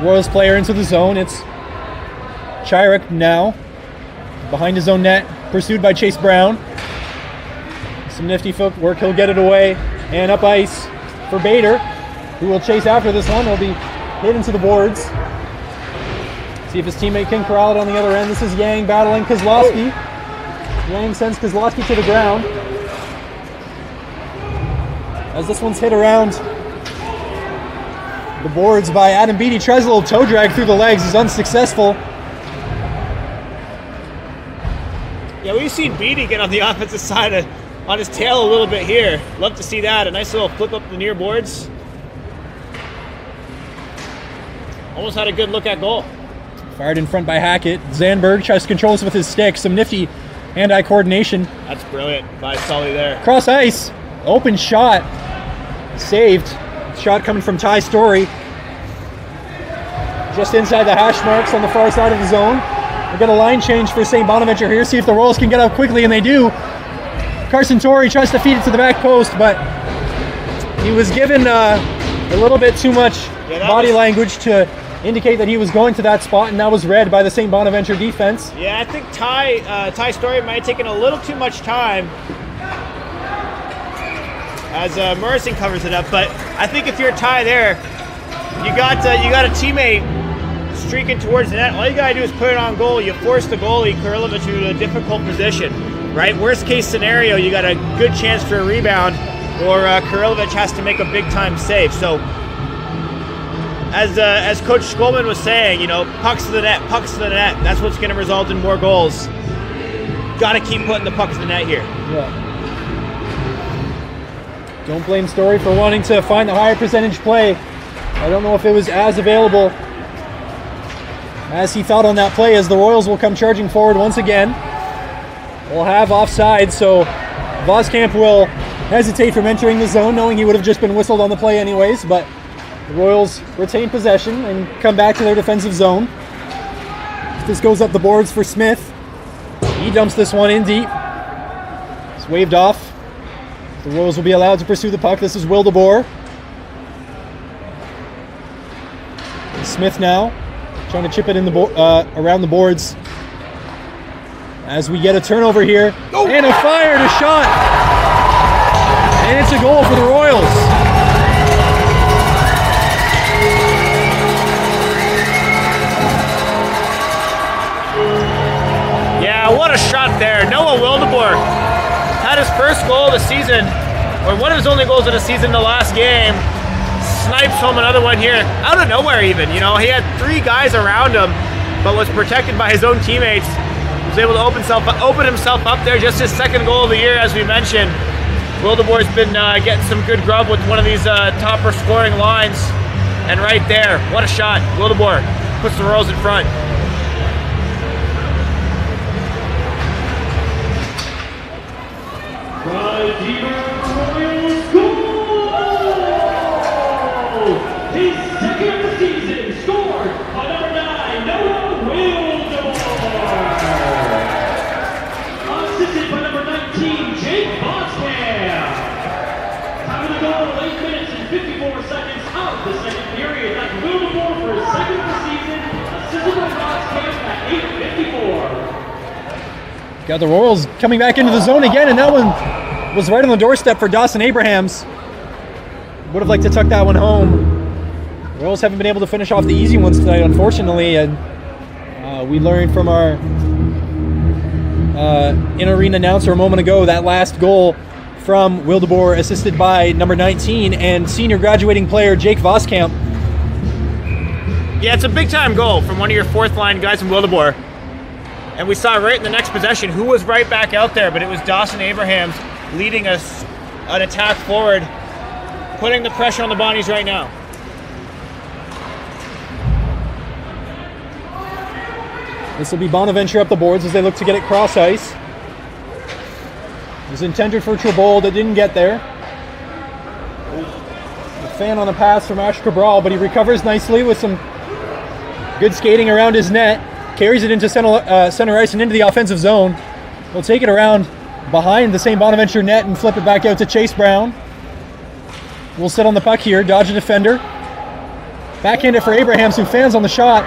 Royals player into the zone. It's Chirek now behind his own net, pursued by Chase Brown. Some nifty footwork, he'll get it away. And up ice for Bader, who will chase after this one. He'll be hit into the boards. See if his teammate can corral it on the other end. This is Yang battling Kozlowski. Yang sends Kozlowski to the ground. As this one's hit around the boards by Adam Beattie, tries a little toe drag through the legs, is unsuccessful. Yeah, we've seen Beattie get on the offensive side on his tail a little bit here. Love to see that. A nice little flip up the near boards. Almost had a good look at goal. Fired in front by Hackett. Zandberg tries to control this with his stick. Some nifty hand-eye coordination. That's brilliant by Sully there. Cross ice. Open shot. Saved. Shot coming from Ty Story. Just inside the hash marks on the far side of the zone. We've got a line change for St. Bonaventure here. See if the Royals can get up quickly, and they do. Carson Torrey tries to feed it to the back post, but he was given a little bit too much body language to indicate that he was going to that spot, and that was read by the St. Bonaventure defense. Yeah, I think Ty Story might have taken a little too much time as Morrison covers it up, but I think if you're Ty there, you got a teammate streaking towards the net. All you gotta do is put it on goal. You force the goalie, Kirilovich, into a difficult position, right? Worst case scenario, you got a good chance for a rebound, or Kirilovich has to make a big time save. So, as Coach Skolman was saying, you know, pucks to the net. That's what's going to result in more goals. Got to keep putting the puck to the net here. Yeah. Don't blame Story for wanting to find the higher percentage play. I don't know if it was as available as he thought on that play, as the Royals will come charging forward once again. We'll have offside, so Voskamp will hesitate from entering the zone, knowing he would have just been whistled on the play anyways, but the Royals retain possession and come back to their defensive zone. This goes up the boards for Smith. He dumps this one in deep. It's waved off. The Royals will be allowed to pursue the puck. This is Will DeBoer. Smith now trying to chip it in the around the boards. As we get a turnover here, and a fired a shot, and it's a goal for the Royals. Yeah, what a shot there. Noah Wildeboer had his first goal of the season, or one of his only goals of the season in the last game. Snipes home another one here, out of nowhere even. You know, he had 3 guys around him, but was protected by his own teammates. Was able to open himself up there. Just his second goal of the year, as we mentioned. Wildeboer's been getting some good grub with one of these topper scoring lines. And right there, what a shot. Wildeboer puts the Royals in front. Redeemer Royals goal! His second of the season, scored by number 9, Noah Wildeboer. Assisted by number 19, Jake Boscamp. Time of the goal, 8 minutes and 54 seconds of the second period. That's Wildeboer for his second of the season, assisted by Boscamp at 8:54. Got the Royals coming back into the zone again, and that one was right on the doorstep for Dawson Abrahams. Would have liked to tuck that one home. The Royals haven't been able to finish off the easy ones tonight, unfortunately, and we learned from our in-arena announcer a moment ago that last goal from Wildeboer, assisted by number 19 and senior graduating player Jake Voskamp. Yeah, it's a big-time goal from one of your fourth-line guys in Wildeboer. And we saw right in the next possession who was right back out there, but it was Dawson Abrahams leading us an attack forward, putting the pressure on the Bonnies right now. This will be Bonaventure up the boards as they look to get it cross ice. It was intended for Trebold, that didn't get there. A fan on a pass from Ash Cabral, but he recovers nicely with some good skating around his net. Carries it into center ice and into the offensive zone. We'll take it around behind the same Bonaventure net and flip it back out to Chase Brown. We'll sit on the puck here, dodge a defender. Backhand it for Abrahams, who fans on the shot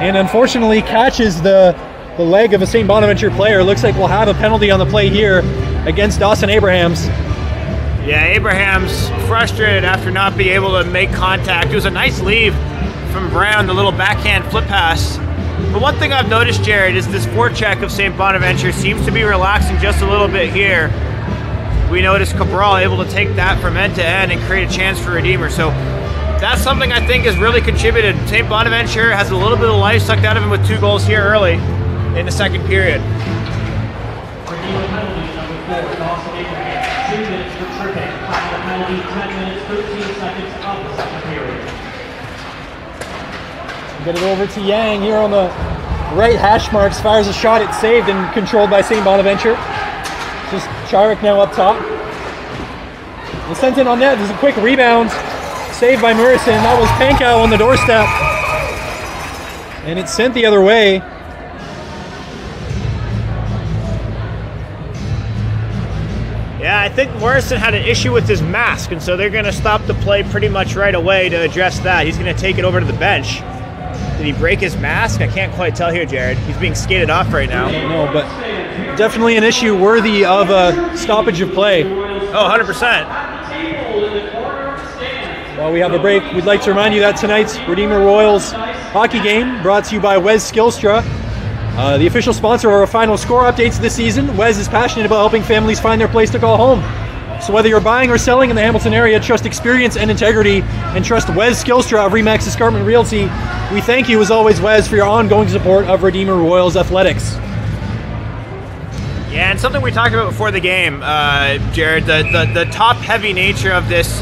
and unfortunately catches the leg of a St. Bonaventure player. Looks like we'll have a penalty on the play here against Dawson Abrahams. Yeah, Abrahams frustrated after not being able to make contact. It was a nice leave from Brown, the little backhand flip pass. But one thing I've noticed, Jared, is this forecheck of St. Bonaventure seems to be relaxing just a little bit here. We noticed Cabral able to take that from end to end and create a chance for Redeemer. So that's something I think has really contributed. St. Bonaventure has a little bit of life sucked out of him with 2 goals here early in the second period. Redeemer penalty number 4, Dawson Abraham. 2 minutes for tripping. Final penalty, 10 minutes, 13 seconds of the second period. Get it over to Yang here on the right hash marks, fires a shot, it's saved and controlled by St. Bonaventure. Just Charek now up top. The sent in on net, there's a quick rebound, saved by Murison. That was Pankow on the doorstep. And it's sent the other way. Yeah, I think Morrison had an issue with his mask, and so they're going to stop the play pretty much right away to address that. He's going to take it over to the bench. Did he break his mask? I can't quite tell here, Jared. He's being skated off right now. No, but definitely an issue worthy of a stoppage of play. Oh, 100%. While we have a break, we'd like to remind you that tonight's Redeemer Royals hockey game brought to you by Wes Skillstra, the official sponsor of our final score updates this season. Wes is passionate about helping families find their place to call home. So whether you're buying or selling in the Hamilton area, trust experience and integrity, and trust Wes Skillstra of Remax Escarpment Realty. We thank you, as always, Wes, for your ongoing support of Redeemer Royals Athletics. Yeah, and something we talked about before the game, Jared, the top-heavy nature of this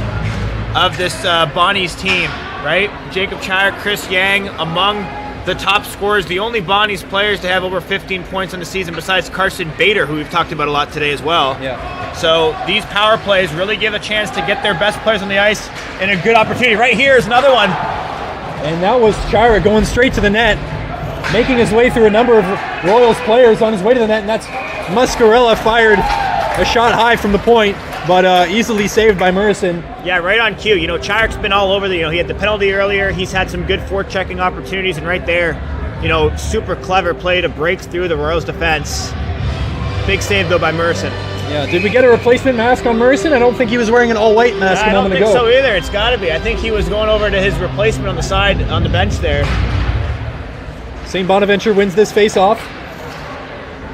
Bonnies team, right? Jacob Chire, Chris Yang, among the top scorers, the only Bonnies players to have over 15 points on the season besides Carson Bader, who we've talked about a lot today as well. Yeah. So these power plays really give a chance to get their best players on the ice and a good opportunity. Right here is another one. And that was Chira going straight to the net, making his way through a number of Royals players on his way to the net, and that's Muscarella fired a shot high from the point, but easily saved by Murison. Yeah, right on cue. Chayrek's been all over he had the penalty earlier. He's had some good forechecking opportunities, and right there, super clever play to break through the Royals defense. Big save, though, by Murison. Yeah, did we get a replacement mask on Murison? I don't think he was wearing an all-white mask a moment ago. I don't think so either. It's got to be. I think he was going over to his replacement on the side, on the bench there. St. Bonaventure wins this face-off.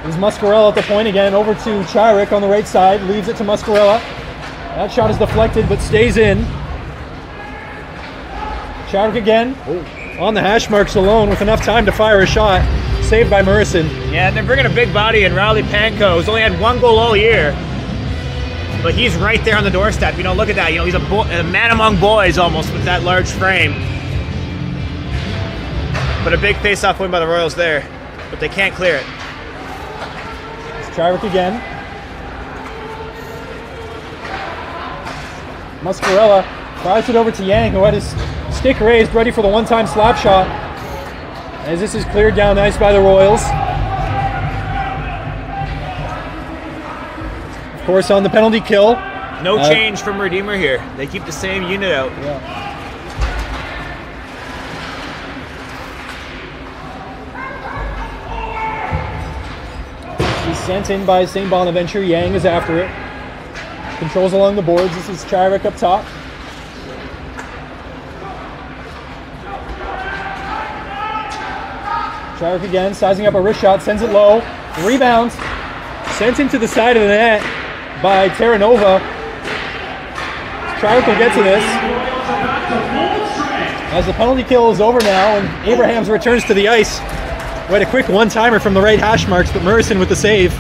There's Muscarella at the point again, over to Chayrek on the right side, leaves it to Muscarella. That shot is deflected, but stays in. Chayrek again, on the hash marks alone with enough time to fire a shot. Saved by Murison. Yeah, they're bringing a big body in, Riley Panko, who's only had 1 goal all year. But he's right there on the doorstep. Look at that. He's a man among boys almost with that large frame. But a big face-off win by the Royals there. But they can't clear it. It's Chayrek again. Muscarella fires it over to Yang, who had his stick raised, ready for the one-time slap shot. As this is cleared down nice by the Royals. Of course, on the penalty kill. No change from Redeemer here. They keep the same unit out. Yeah. He's sent in by St. Bonaventure. Yang is after it. Controls along the boards. This is Chayrek up top. Chayrek again, sizing up a wrist shot, sends it low, rebounds, sent into the side of the net by Terranova. Chayrek will get to this. As the penalty kill is over now, and Abrahams returns to the ice. We had a quick one-timer from the right hash marks, but Murison with the save.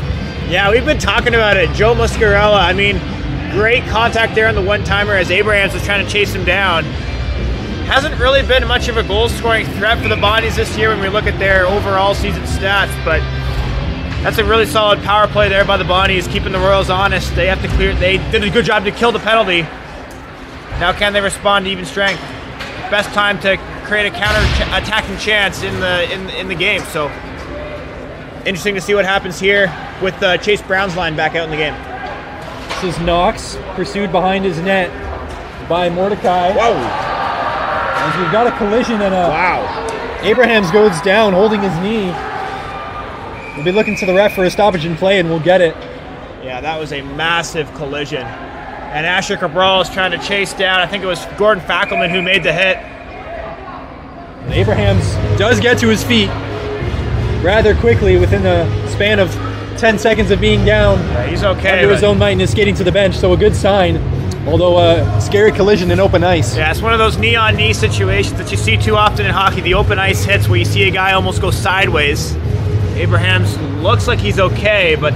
Yeah, we've been talking about it. Joe Muscarella, great contact there on the one-timer as Abrahams was trying to chase him down. Hasn't really been much of a goal-scoring threat for the Bonnies this year when we look at their overall season stats, but that's a really solid power play there by the Bonnies, keeping the Royals honest. They have to clear. They did a good job to kill the penalty. Now can they respond to even strength? Best time to create a counter-attacking chance in the game. So interesting to see what happens here with Chase Brown's line back out in the game. This is Knox, pursued behind his net by Mordecai. Whoa. As we've got a collision and Abrahams goes down holding his knee. We'll be looking to the ref for a stoppage in play, and we'll get it. Yeah, that was a massive collision. And Asher Cabral is trying to chase down, I think it was Gordon Fackelman who made the hit. And Abrahams does get to his feet rather quickly within the span of 10 seconds of being down. Yeah, he's okay. Under his own might and is skating to the bench, so a good sign. Although a scary collision in open ice. Yeah, it's one of those knee-on-knee situations that you see too often in hockey. The open ice hits where you see a guy almost go sideways. Abrahams looks like he's okay, but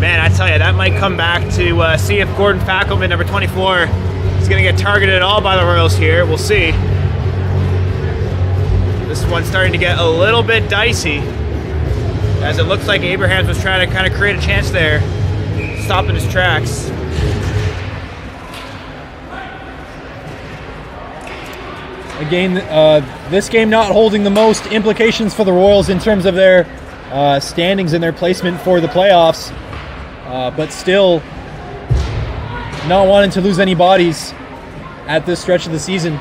man, I tell you, that might come back to see if Gordon Fackelman, number 24, is going to get targeted at all by the Royals here. We'll see. This one's starting to get a little bit dicey, as it looks like Abrahams was trying to kind of create a chance there, stopping his tracks. Again, this game not holding the most implications for the Royals in terms of their standings and their placement for the playoffs, but still not wanting to lose any bodies at this stretch of the season,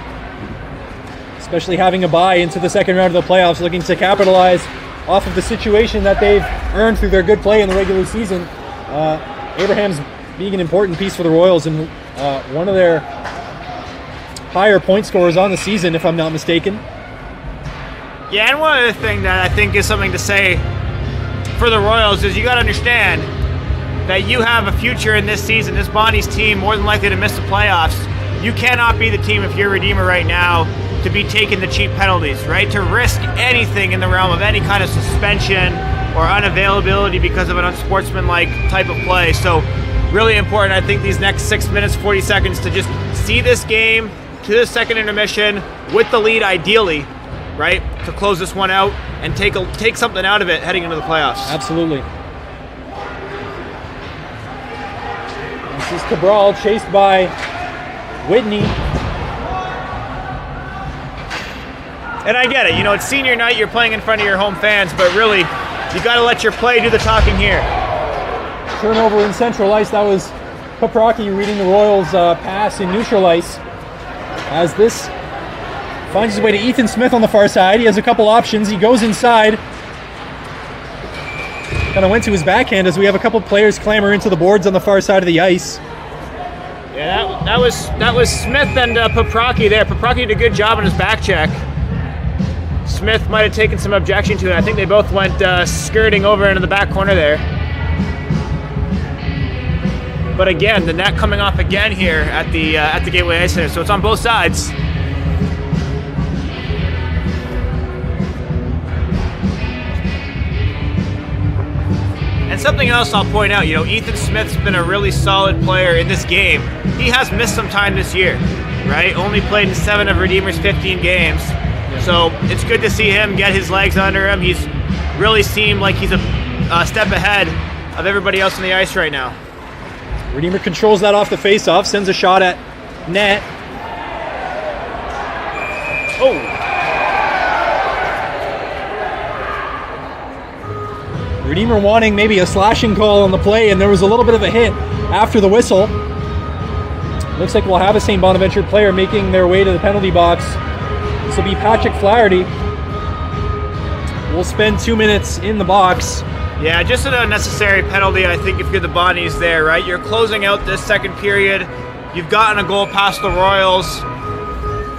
especially having a bye into the second round of the playoffs, looking to capitalize off of the situation that they've earned through their good play in the regular season. Abraham's being an important piece for the Royals and one of their higher point scorers on the season, if I'm not mistaken. Yeah, and one other thing that I think is something to say for the Royals is you got to understand that you have a future in this season. This Bonnie's team more than likely to miss the playoffs. You cannot be the team if you're a Redeemer right now to be taking the cheap penalties, right? To risk anything in the realm of any kind of suspension or unavailability because of an unsportsmanlike type of play. So really important, I think, these next 6 minutes, 40 seconds to just see this game to the second intermission with the lead ideally, right, to close this one out and take something out of it heading into the playoffs. Absolutely. This is Cabral chased by Whitney. And I get it, it's senior night, you're playing in front of your home fans, but really, you got to let your play do the talking here. Turnover in central ice. That was Paprocki reading the Royals' pass in neutral ice. As this finds his way to Ethan Smith on the far side. He has a couple options. He goes inside. Kind of went to his backhand as we have a couple players clamber into the boards on the far side of the ice. Yeah, that was Smith and Paprocki there. Paprocki did a good job on his back check. Smith might have taken some objection to it. I think they both went skirting over into the back corner there. But again, the net coming off again here at the Gateway Ice Center, so it's on both sides. And something else I'll point out, Ethan Smith's been a really solid player in this game. He has missed some time this year, right? Only played in 7 of Redeemer's 15 games. So it's good to see him get his legs under him. He's really seemed like he's a step ahead of everybody else on the ice right now. Redeemer controls that off the face-off, sends a shot at net. Oh! Redeemer wanting maybe a slashing call on the play, and there was a little bit of a hit after the whistle. Looks like we'll have a St. Bonaventure player making their way to the penalty box. This will be Patrick Flaherty. We'll spend 2 minutes in the box. Yeah, just an unnecessary penalty, I think, if you're the Bonnies there, right? You're closing out this second period. You've gotten a goal past the Royals,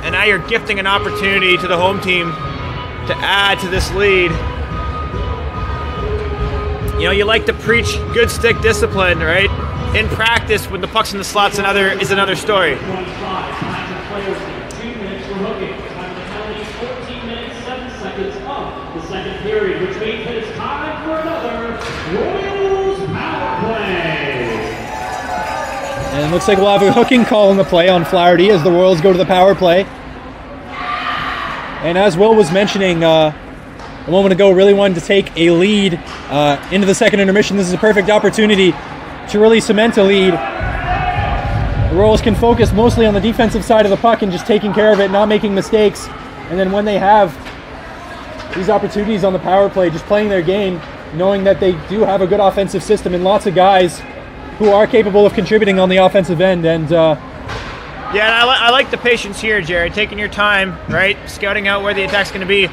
and now you're gifting an opportunity to the home team to add to this lead. You like to preach good stick discipline, right? In practice, when the puck's in the slots, is another story. 2 minutes for hooking. Time to penalty, 14 minutes, 7 seconds of the second period, which means that it's time for another Royals power play. And it looks like we'll have a hooking call in the play on Flaherty as the Royals go to the power play. And as Will was mentioning a moment ago, really wanted to take a lead into the second intermission. This is a perfect opportunity to really cement a lead. The Royals can focus mostly on the defensive side of the puck and just taking care of it, not making mistakes. And then when they have these opportunities on the power play, just playing their game, knowing that they do have a good offensive system and lots of guys who are capable of contributing on the offensive end. And yeah, and I like the patience here, Jared, taking your time, right? Scouting out where the attack's going to be.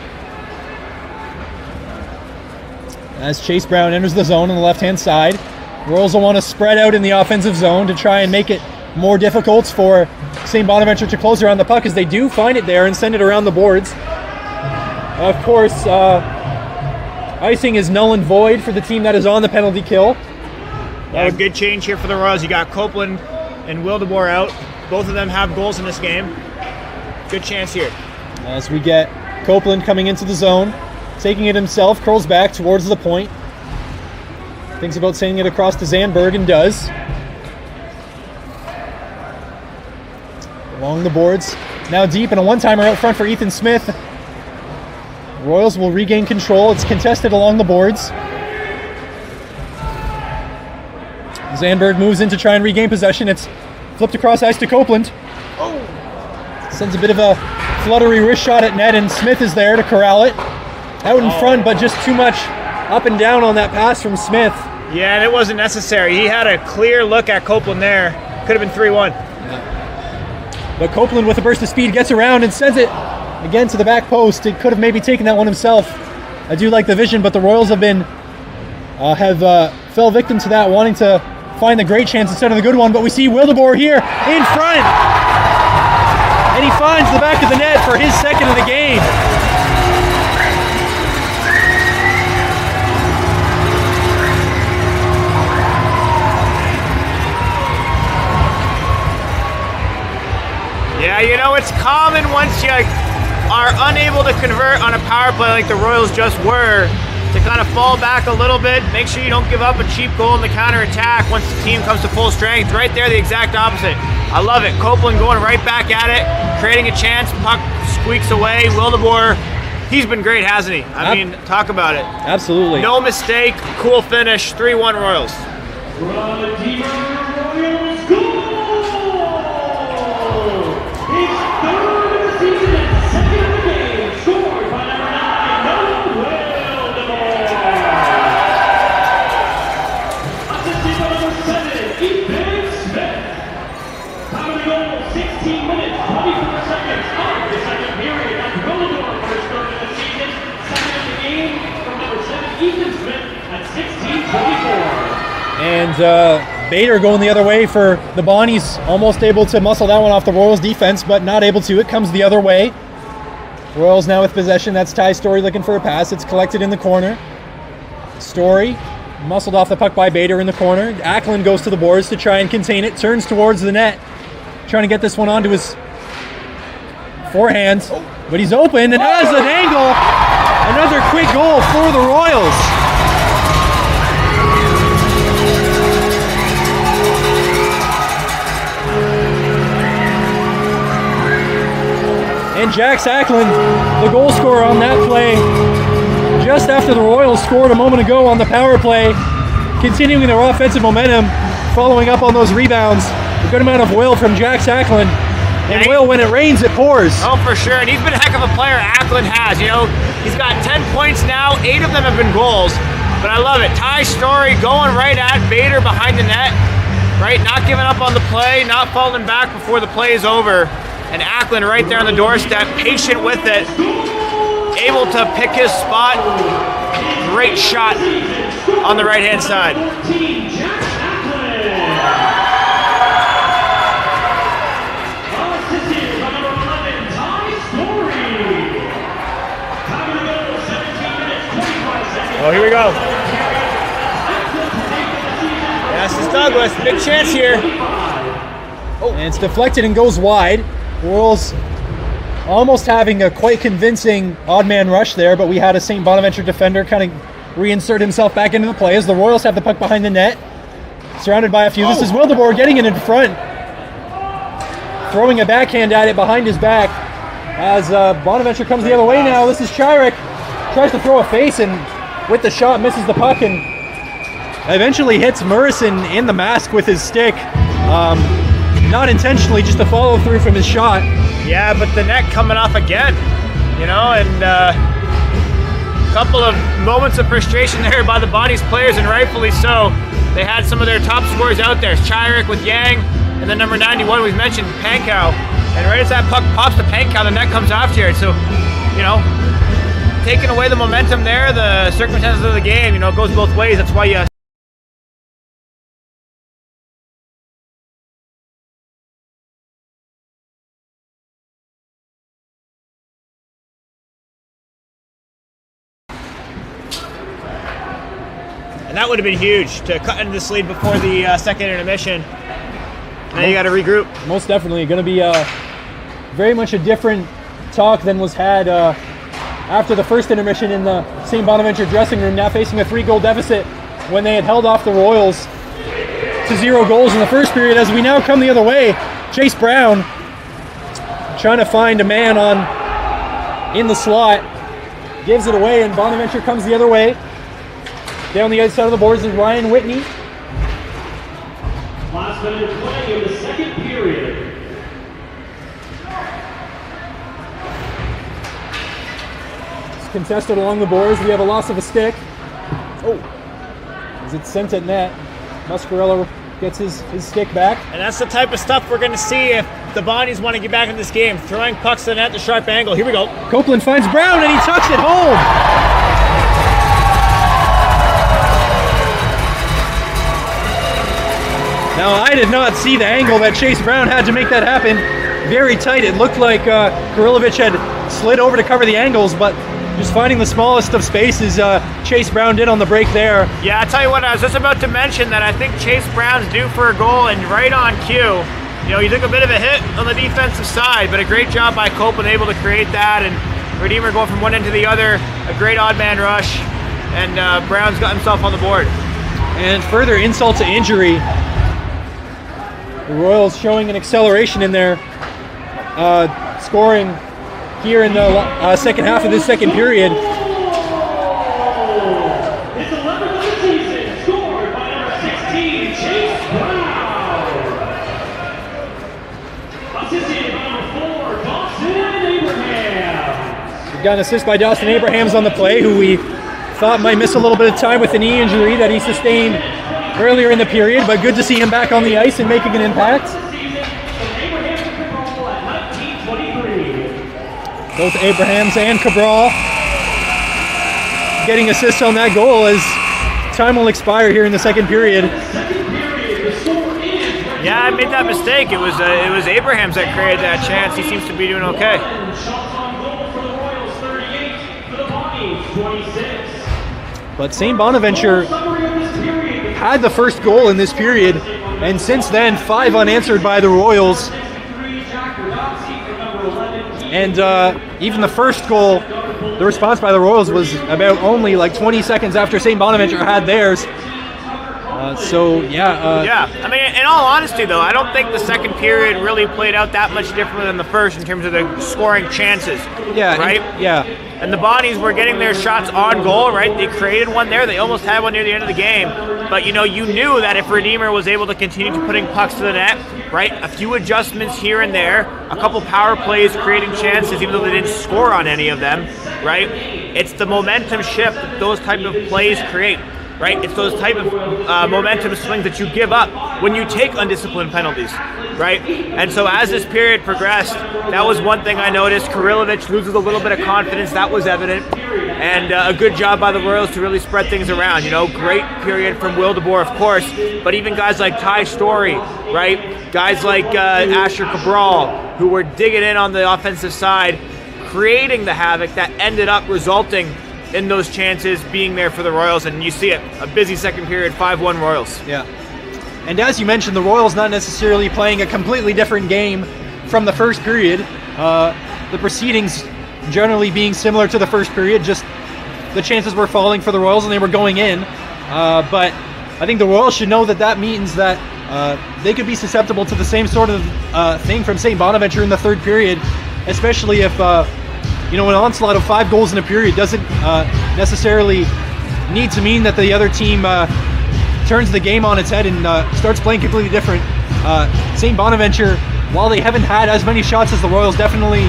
As Chase Brown enters the zone on the left-hand side, Royals will want to spread out in the offensive zone to try and make it more difficult for St. Bonaventure to close around the puck, as they do find it there and send it around the boards. Of course, icing is null and void for the team that is on the penalty kill. Yeah, good change here for the Royals. You got Copeland and Wildeboer out. Both of them have goals in this game. Good chance here. As we get Copeland coming into the zone, taking it himself, curls back towards the point. Thinks about sending it across to Zandberg and does. Along the boards, now deep, and a one-timer out front for Ethan Smith. Royals will regain control. It's contested along the boards. Zandberg moves in to try and regain possession. It's flipped across ice to Copeland. Oh! Sends a bit of a fluttery wrist shot at net, and Smith is there to corral it. Out in front, but just too much up and down on that pass from Smith. Yeah, and it wasn't necessary. He had a clear look at Copeland there. Could have been 3-1. But Copeland, with a burst of speed, gets around and sends it again to the back post. It could have maybe taken that one himself. I do like the vision, but the Royals have fell victim to that, wanting to find the great chance instead of the good one. But we see Wildeboer here in front, and he finds the back of the net for his second of the game. Yeah, it's common once you are unable to convert on a power play like the Royals just were to kind of fall back a little bit. Make sure you don't give up a cheap goal in the counterattack once the team comes to full strength. Right there, the exact opposite. I love it. Copeland going right back at it, creating a chance. Puck squeaks away. Wildeboer, he's been great, hasn't he? I mean, talk about it. Absolutely. No mistake. Cool finish. 3-1 Royals. Redeemer Royals goal! His third of the season and second of the game, scored by number 9, Noah Wildeboer. Assisted by And Bader going the other way for the Bonnies, almost able to muscle that one off the Royals defense, but not able to. It comes the other way. Royals now with possession. That's Ty Story looking for a pass. It's collected in the corner. Story muscled off the puck by Bader in the corner. Ackland goes to the boards to try and contain it. Turns towards the net, trying to get this one onto his forehand. But he's open and has an angle. Another quick goal for the Royals. And Jax Ackland, the goal scorer on that play, just after the Royals scored a moment ago on the power play, continuing their offensive momentum, following up on those rebounds. A good amount of will from Jax Ackland. And will, when it rains, it pours. Oh, for sure. And he's been a heck of a player, Ackland has. You know, he's got 10 points now. 8 of them have been goals. But I love it. Ty Story going right at Bader behind the net. Right? Not giving up on the play, not falling back before the play is over. And Ackland right there on the doorstep, patient with it. Able to pick his spot. Great shot on the right-hand side. Oh, here we go. Yes, it's Douglas. Big chance here. Oh, and it's deflected and goes wide. Royals almost having a quite convincing odd man rush there, but we had a St. Bonaventure defender kind of reinsert himself back into the play as the Royals have the puck behind the net, surrounded by a few. This is Wildeboer getting it in front, throwing a backhand at it behind his back as Bonaventure comes the other way now. This is Chirek, tries to throw a face and with the shot misses the puck and eventually hits Murison in the mask with his stick. Not intentionally, just a follow through from his shot. Yeah, but the net coming off again, you know, and a couple of moments of frustration there by the Bonnies players, and rightfully so. They had some of their top scorers out there. Chirek with Yang, and then number 91 we've mentioned, Pankow. And right as that puck pops to Pankow, the net comes after it. So, you know, taking away the momentum there, the circumstances of the game, you know, it goes both ways. That's why you and that would have been huge to cut into this lead before the second intermission. Now you got to regroup. Most definitely going to be very much a different talk than was had after the first intermission in the St. Bonaventure dressing room, now facing a 3-goal deficit when they had held off the Royals to 0 goals in the first period. As we now come the other way, Chase Brown trying to find a man in the slot, gives it away, and Bonaventure comes the other way. Down the other side of the boards is Ryan Whitney. Last minute of play in the second period. It's contested along the boards. We have a loss of a stick. Oh, as it's sent at net. Muscarella gets his stick back. And that's the type of stuff we're going to see if the Bonnies want to get back in this game. Throwing pucks to the net at the sharp angle. Here we go. Copeland finds Brown and he tucks it home. Now, I did not see the angle that Chase Brown had to make that happen. Very tight. It looked like Kurilovich had slid over to cover the angles, but just finding the smallest of spaces, Chase Brown did on the break there. Yeah, I'll tell you what, I was just about to mention that I think Chase Brown's due for a goal, and right on cue. You know, he took a bit of a hit on the defensive side, but a great job by Copeland able to create that, and Redeemer going from one end to the other. A great odd man rush, and Brown's got himself on the board. And further insult to injury, the Royals showing an acceleration in their scoring here in the second half of this second period. It's 11th of the season, scored by number 16, Chase Brown. Assisted by number 4, Dawson Abrahams. We've got an assist by Dawson Abrahams on the play, who we thought might miss a little bit of time with the knee injury that he sustained earlier in the period, but good to see him back on the ice and making an impact. Both Abrahams and Cabral getting assists on that goal as time will expire here in the second period. Yeah, I made that mistake. It was Abrahams that created that chance. He seems to be doing okay. Shots on goal for the Royals, 38. For the Bonnies, 26. But St. Bonaventure had the first goal in this period, and since then, 5 unanswered by the Royals. And even the first goal, the response by the Royals was about only like 20 seconds after St. Bonaventure had theirs. Yeah, I mean, in all honesty, though, I don't think the second period really played out that much different than the first in terms of the scoring chances. Yeah, right. And the Bonnies were getting their shots on goal, right? They created one there. They almost had one near the end of the game. But, you knew that if Redeemer was able to continue to putting pucks to the net, right, a few adjustments here and there, a couple power plays creating chances, even though they didn't score on any of them, right? It's the momentum shift that those type of plays create. Right, it's those type of momentum swings that you give up when you take undisciplined penalties, right? And so as this period progressed, that was one thing I noticed. Kirilovich loses a little bit of confidence. That was evident. And a good job by the Royals to really spread things around. Great period from Wildeboer, of course, but even guys like Ty Story, right? Guys like Asher Cabral, who were digging in on the offensive side, creating the havoc that ended up resulting in those chances being there for the Royals, and you see it, a busy second period, 5-1 Royals. Yeah. And as you mentioned, the Royals not necessarily playing a completely different game from the first period. The proceedings generally being similar to the first period, just the chances were falling for the Royals and they were going in. But I think the Royals should know that means that they could be susceptible to the same sort of thing from St. Bonaventure in the third period, especially if an onslaught of 5 goals in a period doesn't necessarily need to mean that the other team turns the game on its head and starts playing completely different. St. Bonaventure, while they haven't had as many shots as the Royals, definitely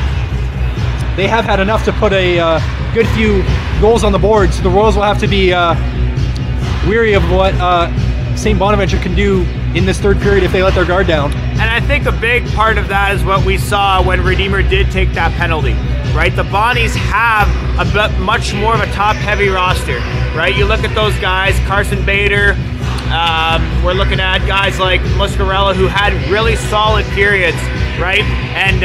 they have had enough to put a good few goals on the board. So the Royals will have to be weary of what St. Bonaventure can do in this third period if they let their guard down. And I think a big part of that is what we saw when Redeemer did take that penalty, right? The Bonnies have much more of a top-heavy roster, right? You look at those guys, Carson Bader, we're looking at guys like Muscarella who had really solid periods, right? And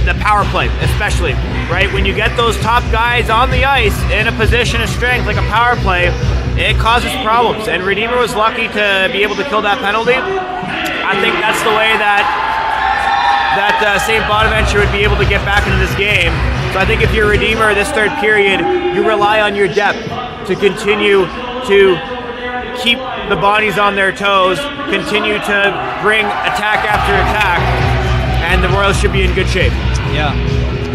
the power play especially, right? When you get those top guys on the ice in a position of strength like a power play, it causes problems. And Redeemer was lucky to be able to kill that penalty. I think that's the way that St. Bonaventure would be able to get back into this game. So I think if you're a Redeemer this third period, you rely on your depth to continue to keep the Bonnies on their toes, continue to bring attack after attack, and the Royals should be in good shape. Yeah,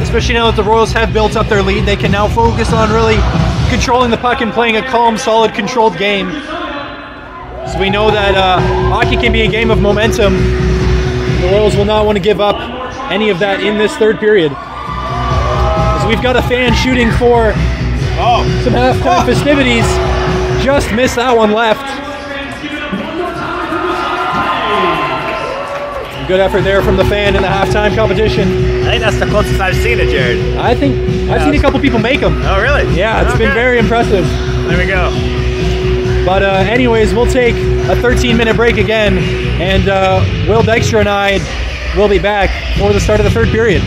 especially now that the Royals have built up their lead, they can now focus on really controlling the puck and playing a calm, solid, controlled game. So we know that hockey can be a game of momentum. The Royals will not want to give up any of that in this third period. So we've got a fan shooting for some halftime festivities. Just missed that one left. Good effort there from the fan in the halftime competition. I think that's the closest I've seen it, Jared. I think I've seen a couple people make them. Oh, really? Yeah, it's been very impressive. There we go. But anyways, we'll take a 13-minute break again, and Will Dykstra and I will be back for the start of the third period.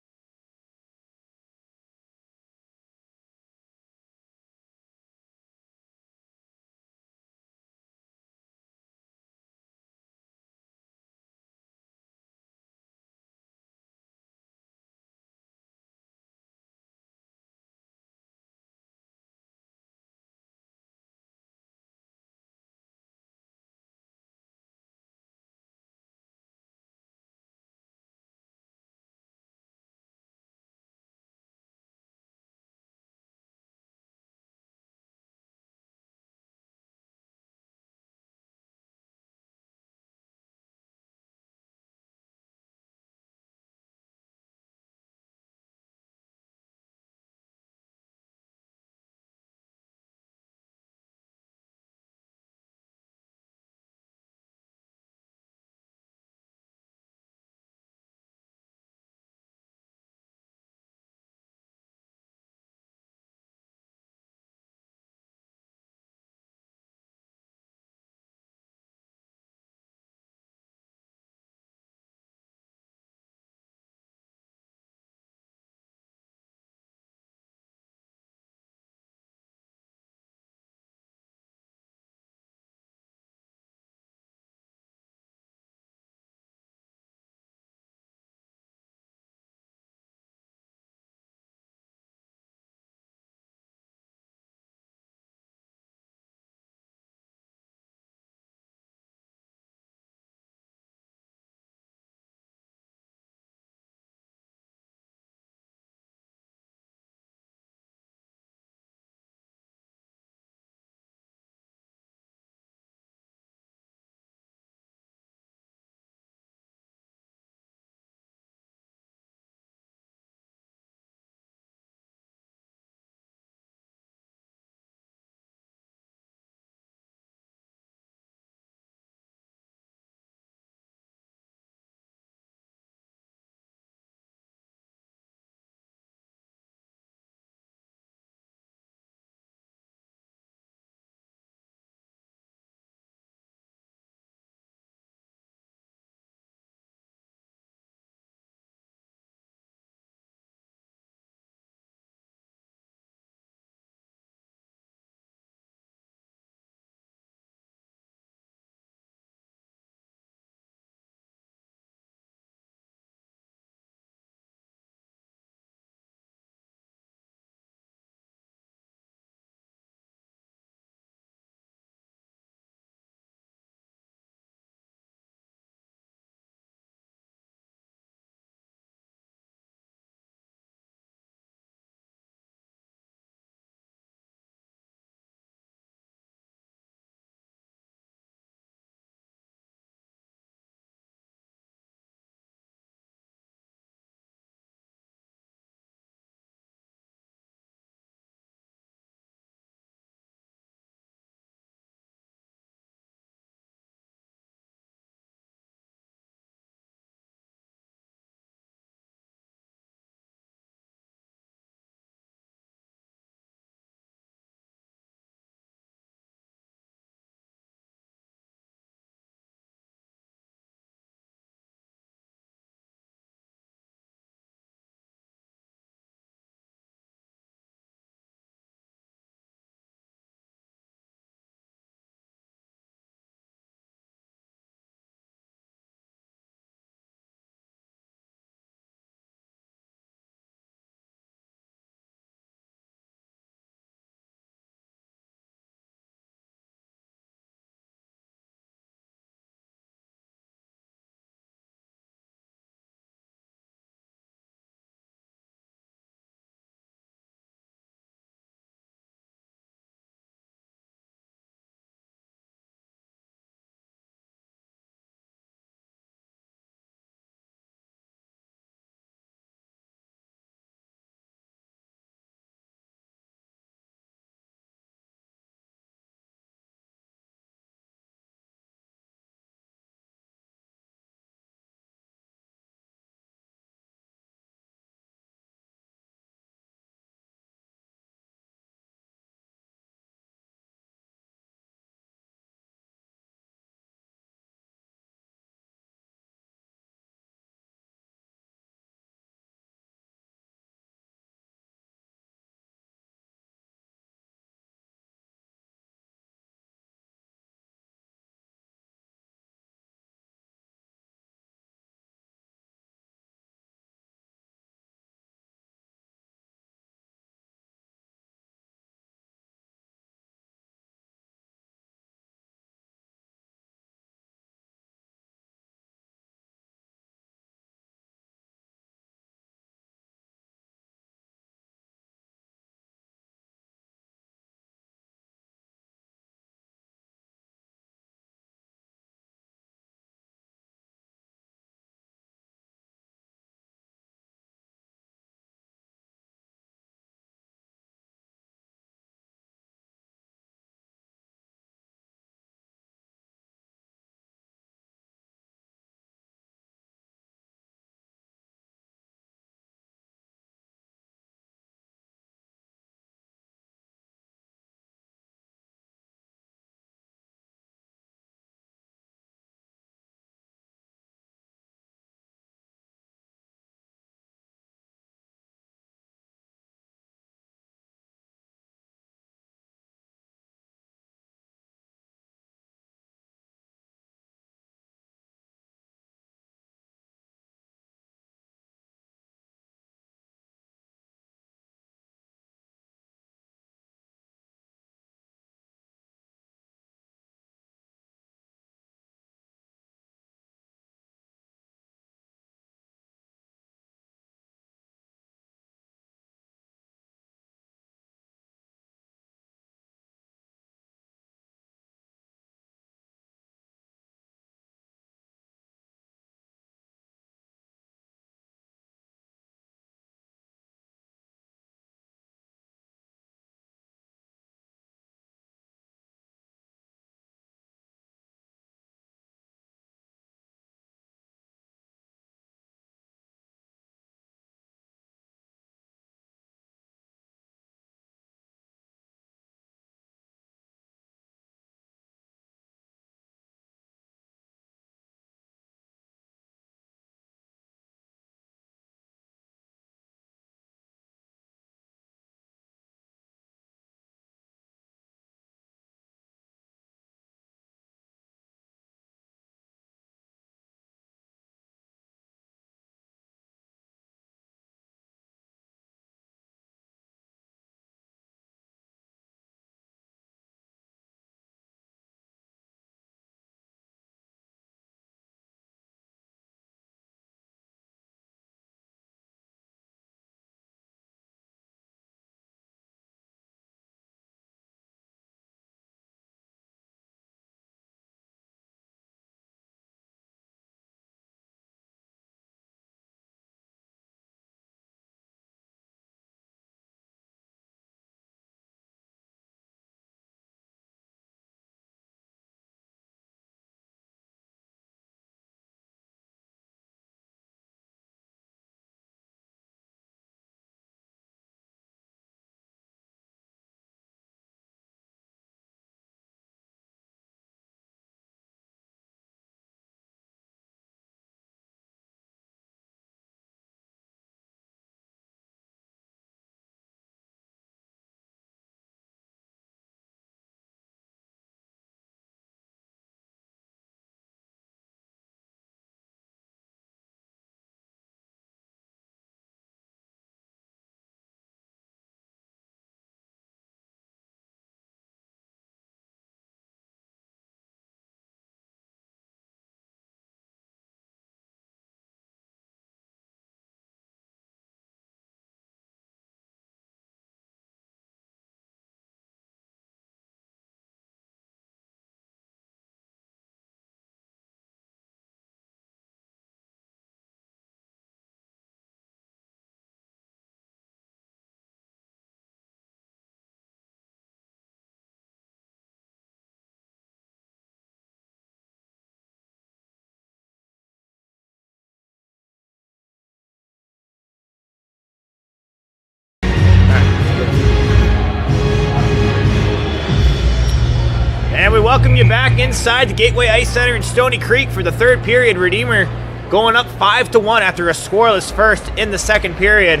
welcome you back inside the Gateway Ice Center in Stony Creek for the third period. Redeemer going up 5-1 after a scoreless first in the second period,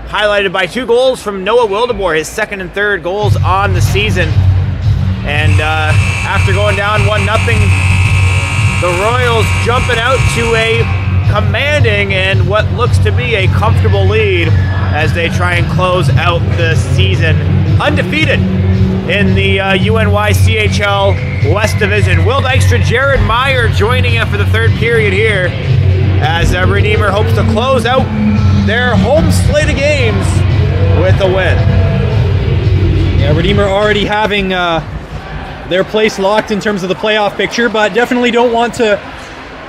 highlighted by 2 goals from Noah Wildeboer, his second and third goals on the season. And after going down 1-0, the Royals jumping out to a commanding and what looks to be a comfortable lead as they try and close out the season undefeated in the UNY-CHL West Division. Will Dykstra, Jared Meyer joining you for the third period here as Redeemer hopes to close out their home slate of games with a win. Yeah, Redeemer already having their place locked in terms of the playoff picture, but definitely don't want to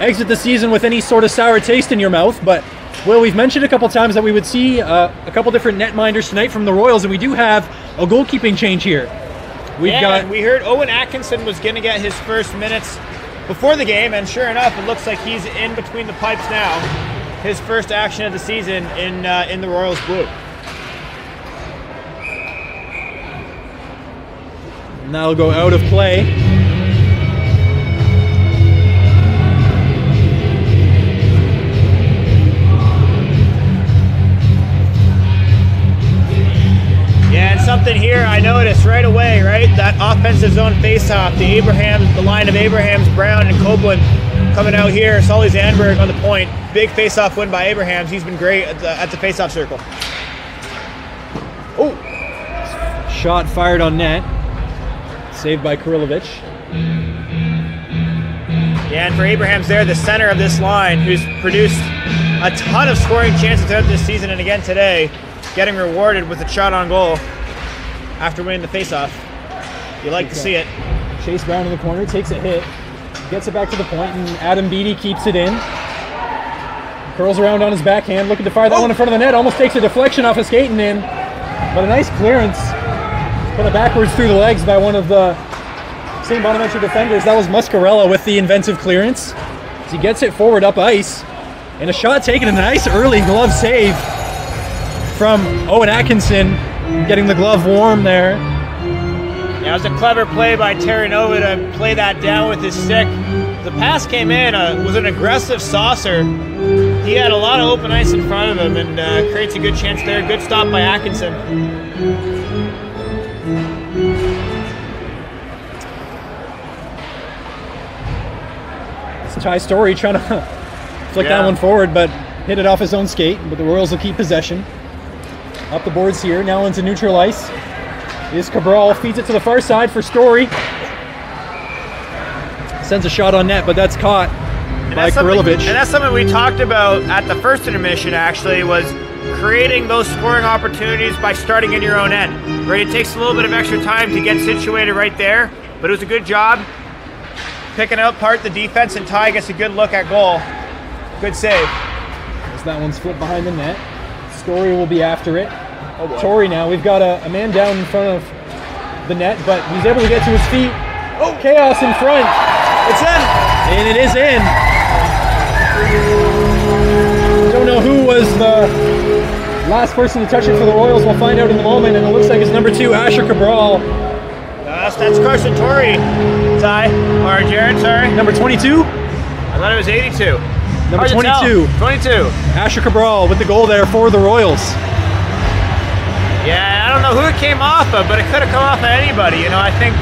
exit the season with any sort of sour taste in your mouth. But, well, we've mentioned a couple times that we would see a couple different netminders tonight from the Royals, and we do have a goalkeeping change here. We heard Owen Atkinson was going to get his first minutes before the game, and sure enough, it looks like he's in between the pipes now. His first action of the season in the Royals blue. And that'll go out of play. Yeah, and something here I noticed right away, right? That offensive zone faceoff, the line of Abrahams, Brown, and Copeland coming out here. Sully Zandberg on the point. Big faceoff win by Abrahams. He's been great at the faceoff circle. Oh! Shot fired on net. Saved by Kurilovic. Yeah, and for Abrahams there, the center of this line, who's produced a ton of scoring chances throughout this season and again today, getting rewarded with a shot on goal after winning the faceoff. You like to see it. Chase Brown in the corner, takes a hit, gets it back to the point, and Adam Beattie keeps it in. Curls around on his backhand, looking to fire that one in front of the net, almost takes a deflection off his skating in, but a nice clearance. Put it backwards through the legs by one of the St. Bonaventure defenders. That was Muscarella with the inventive clearance. As he gets it forward up ice, and a shot taken, and a nice early glove save from Owen Atkinson, getting the glove warm there. Yeah, it was a clever play by Terry Nova to play that down with his stick. The pass came in, was an aggressive saucer. He had a lot of open ice in front of him and creates a good chance there. Good stop by Atkinson. It's Ty Story trying to flick that one forward, but hit it off his own skate. But the Royals will keep possession. Up the boards here, now into neutral ice. Is Cabral, feeds it to the far side for Story. Sends a shot on net, but that's caught by Kurilovic. And that's something we talked about at the first intermission, actually, was creating those scoring opportunities by starting in your own end. Right? It takes a little bit of extra time to get situated right there, but it was a good job picking out part the defense, and Ty gets a good look at goal. Good save. As that one's flipped behind the net. Story will be after it. Torrey now. We've got a man down in front of the net, but he's able to get to his feet. Oh, chaos in front. It's in. And it is in. Don't know who was the last person to touch it for the Royals. We'll find out in a moment, and it looks like it's number 2, Asher Cabral. That's Carson Torrey, Ty. Or Jared, sorry. Number 22? I thought it was 82. Number 22. 22. Asher Cabral with the goal there for the Royals. Yeah, I don't know who it came off of, but it could have come off of anybody. You know, I think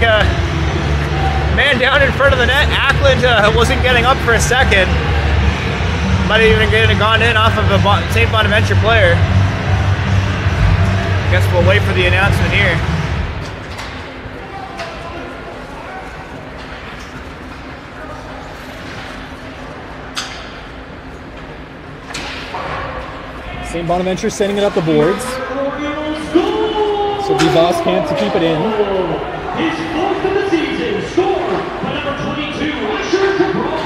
man down in front of the net, Ackland wasn't getting up for a second. Might have even gone in off of a St. Bonaventure player. Guess we'll wait for the announcement here. St. Bonaventure sending it up the boards. So be Voskamp to keep it in. His fourth of the season, scored by number 22, Asher Cabral.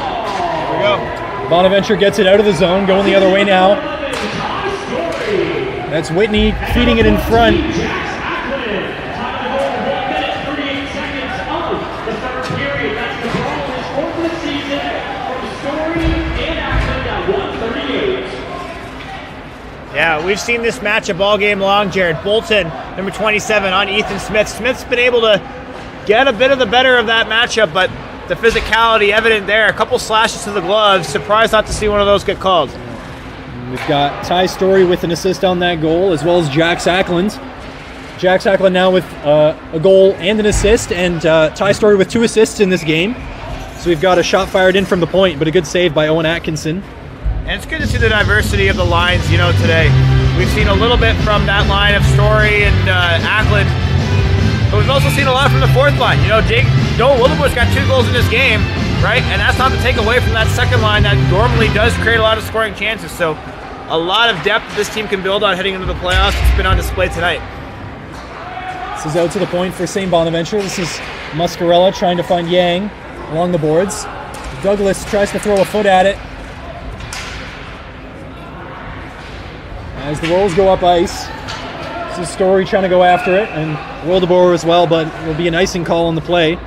Here we go. Bonaventure gets it out of the zone, going the other way now. That's Whitney feeding it in front. Yeah, we've seen this matchup all game long, Jared. Bolton, number 27, on Ethan Smith. Smith's been able to get a bit of the better of that matchup, but the physicality evident there. A couple slashes to the gloves. Surprised not to see one of those get called. We've got Ty Story with an assist on that goal, as well as Jack Sackland. Jack Sackland now with a goal and an assist, and Ty Story with 2 assists in this game. So we've got a shot fired in from the point, but a good save by Owen Atkinson. And it's good to see the diversity of the lines, today. We've seen a little bit from that line of Story and Ackland, but we've also seen a lot from the fourth line. Noah Wildeboy's got 2 goals in this game, right? And that's not to take away from that second line that normally does create a lot of scoring chances. So a lot of depth this team can build on heading into the playoffs. It's been on display tonight. This is out to the point for St. Bonaventure. This is Muscarella trying to find Yang along the boards. Douglas tries to throw a foot at it. As the Royals go up ice, this is Story trying to go after it, and Wildeboer as well, but it will be an icing call on the play.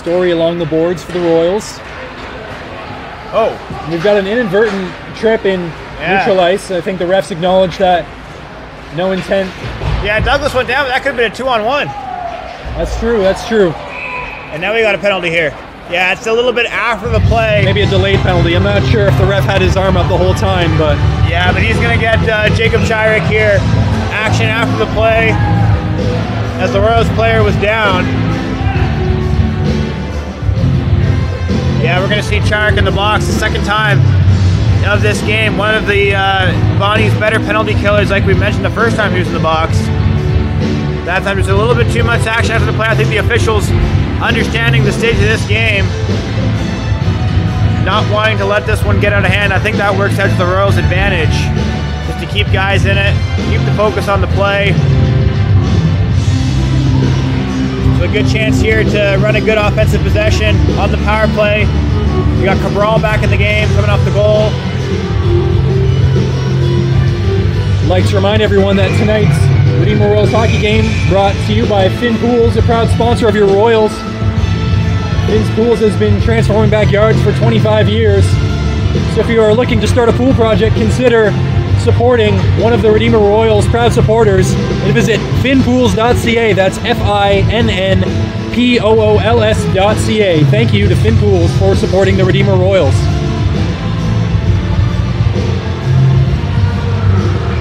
Story along the boards for the Royals. Oh. We've got an inadvertent trip in neutral ice. I think the refs acknowledged that. No intent. Yeah, Douglas went down, but that could have been a 2-on-1. That's true. And now we got a penalty here. Yeah, it's a little bit after the play. Maybe a delayed penalty. I'm not sure if the ref had his arm up the whole time, but... Yeah, but he's going to get Jacob Chirek here. Action after the play as the Royals player was down. Yeah, we're going to see Chirek in the box the second time of this game. One of the Bonnie's better penalty killers, like we mentioned the first time he was in the box. That time there's a little bit too much action after the play. I think the officials, understanding the stage of this game, not wanting to let this one get out of hand. I think that works out to the Royals' advantage, just to keep guys in it, keep the focus on the play. So a good chance here to run a good offensive possession on the power play. We got Cabral back in the game, coming off the goal. I'd like to remind everyone that tonight's Redeemer Royals hockey game brought to you by Finn Pools, a proud sponsor of your Royals. Finn's Pools has been transforming backyards for 25 years. So if you are looking to start a pool project, consider supporting one of the Redeemer Royals' proud supporters and visit finnpools.ca. That's FINNPOOLS.ca. Thank you to Finn Pools for supporting the Redeemer Royals.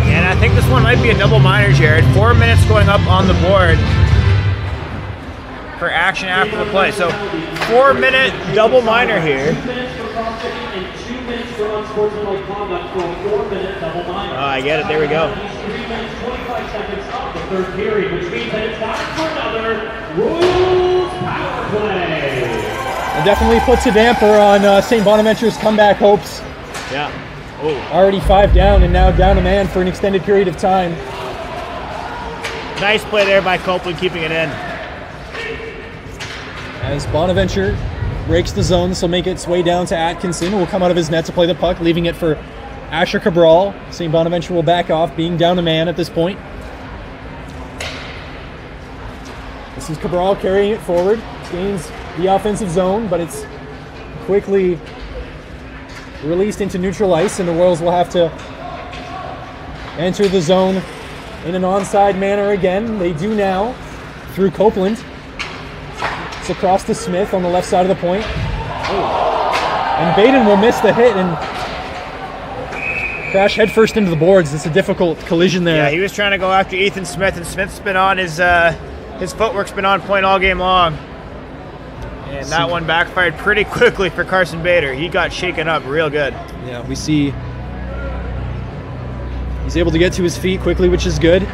And I think this one might be a double minor, Jared. 4 minutes going up on the board for action after the play. So 4-minute double minor here. Oh, I get it. There we go. It definitely puts a damper on St. Bonaventure's comeback hopes. Yeah. Oh. Already 5 down and now down a man for an extended period of time. Nice play there by Copeland, keeping it in. As Bonaventure breaks the zone, this will make its way down to Atkinson, who will come out of his net to play the puck, leaving it for Asher Cabral. St. Bonaventure will back off, being down a man at this point. This is Cabral carrying it forward. Gains the offensive zone, but it's quickly released into neutral ice, and the Royals will have to enter the zone in an onside manner again. They do now through Copeland. It's across to Smith on the left side of the point. And Baden will miss the hit and crash headfirst into the boards. It's a difficult collision there. Yeah, he was trying to go after Ethan Smith, and Smith's been on his footwork's been on point all game long. And that one backfired pretty quickly for Carson Bader. He got shaken up real good. Yeah, we see he's able to get to his feet quickly, which is good.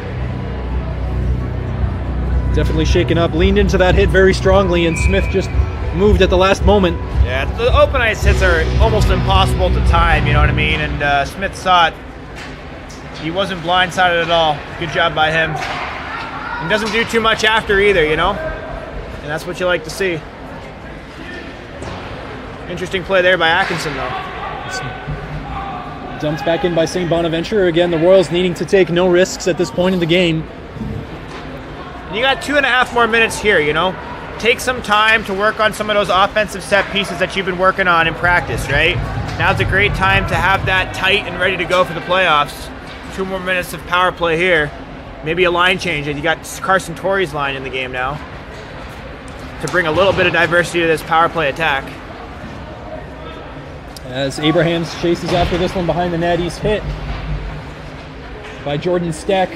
Definitely shaken up, leaned into that hit very strongly, and Smith just moved at the last moment. Yeah, the open ice hits are almost impossible to time, you know what I mean? And Smith saw it. He wasn't blindsided at all. Good job by him. And doesn't do too much after either, you know? And that's what you like to see. Interesting play there by Atkinson, though. Dumped back in by St. Bonaventure. Again, the Royals needing to take no risks at this point in the game. And you got 2.5 more minutes here, you know? Take some time to work on some of those offensive set pieces that you've been working on in practice, right? Now's a great time to have that tight and ready to go for the playoffs. 2 more minutes of power play here. Maybe a line change. You got Carson Torrey's line in the game now to bring a little bit of diversity to this power play attack. As Abrahams chases after this one behind the net, he's hit by Jordan Steck.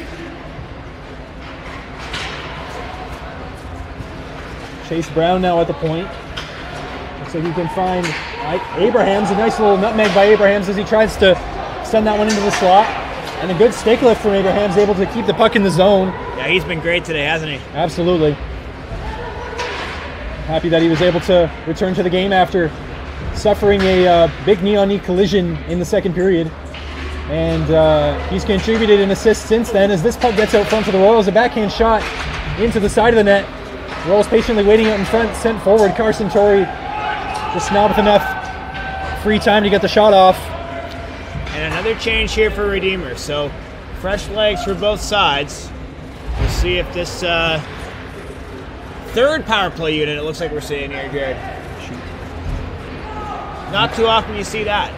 Chase Brown now at the point. Looks like he can find Abrahams. A nice little nutmeg by Abrahams as he tries to send that one into the slot. And a good stake lift from Abrahams, able to keep the puck in the zone. Yeah, he's been great today, hasn't he? Absolutely. Happy that he was able to return to the game after suffering a big knee-on-knee collision in the second period. And he's contributed an assist since then as this puck gets out front for the Royals. A backhand shot into the side of the net. Royals patiently waiting out in front, sent forward. Carson Torrey just not with enough free time to get the shot off. And another change here for Redeemer. So fresh legs for both sides. We'll see if this third power play unit, it looks like we're seeing here, Jared. Not too often you see that.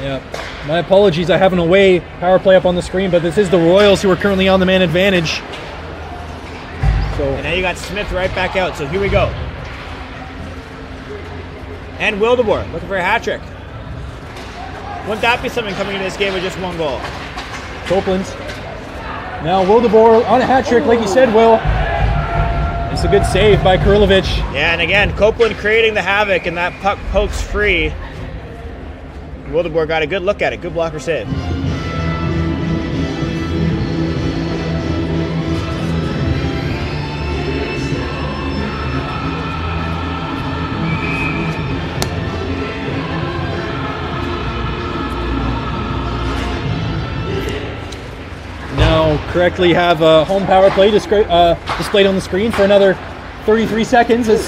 Yeah. My apologies, I have an away power play up on the screen, but this is the Royals who are currently on the man advantage. So. And now you got Smith right back out, so here we go. And Wildeboer looking for a hat trick. Wouldn't that be something coming into this game with just 1 goal? Copeland. Now Wildeboer on a hat trick, like you said, Will. It's a good save by Kurlovich. Yeah, and again, Copeland creating the havoc, and that puck pokes free. Wildeboer got a good look at it. Good blocker save. Now correctly have a home power play displayed on the screen for another 33 seconds as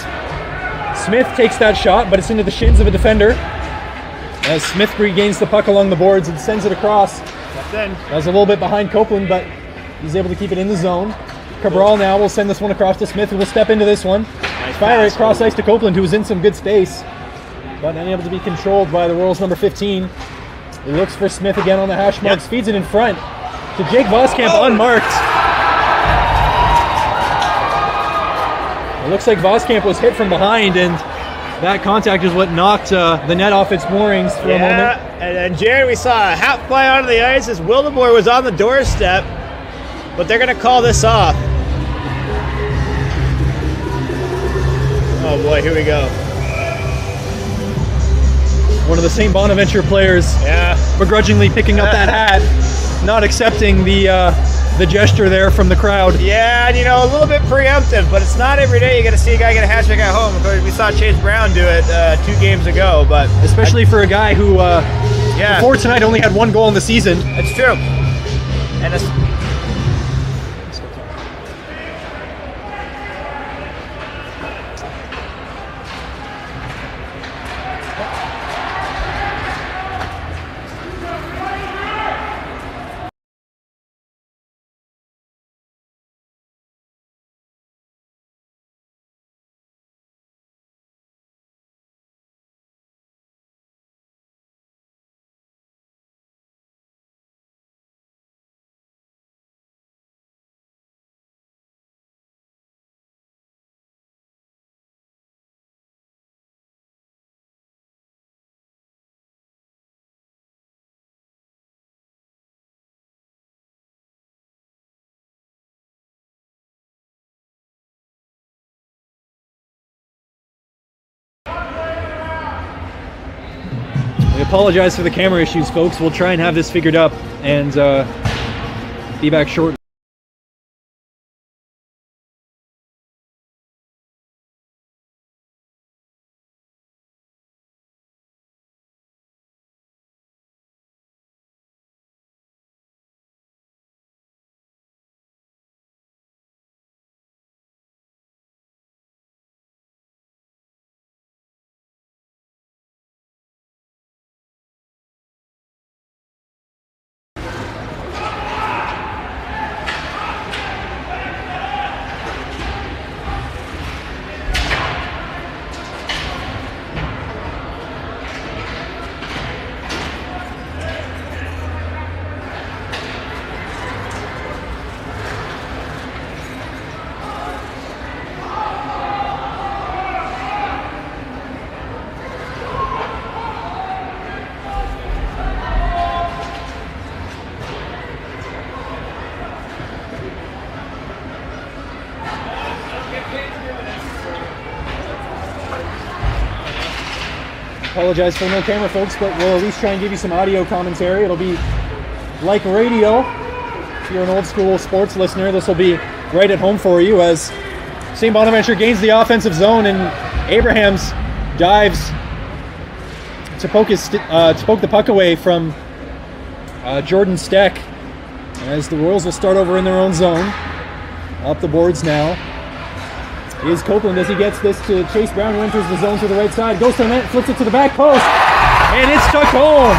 Smith takes that shot, but it's into the shins of a defender. As Smith regains the puck along the boards and sends it across. Then That was a little bit behind Copeland, but he's able to keep it in the zone. Cabral now will send this one across to Smith, who will step into this one. nice Fire it pass. cross ice to Copeland, who was in some good space, but unable to be controlled by the Royals number 15. He looks for Smith again on the hash marks, feeds it in front to Jake Voskamp, unmarked. It looks like Voskamp was hit from behind, and that contact is what knocked the net off its moorings for a moment. And then Jared, we saw a hat fly onto the ice as Wildeboer was on the doorstep, but they're going to call this off. Oh boy, here we go. One of the St. Bonaventure players begrudgingly picking up that hat, not accepting the gesture there from the crowd. Yeah, and a little bit preemptive, but it's not every day you get to see a guy get a hat trick at home. Of course, we saw Chase Brown do it 2 games ago, but Especially for a guy who, before tonight, only had 1 goal in the season. it's true. And We apologize for the camera issues, folks. We'll try and have this figured up and be back shortly. Apologize for no camera, folks, but we'll at least try and give you some audio commentary. It'll be like radio. If you're an old school sports listener, this will be right at home for you as St. Bonaventure gains the offensive zone and Abrahams dives to poke the puck away from Jordan Steck, as the Royals will start over in their own zone. Up the boards now is Copeland as he gets this to Chase Brown, who enters the zone to the right side, goes to the net, flips it to the back post, and it's tucked home.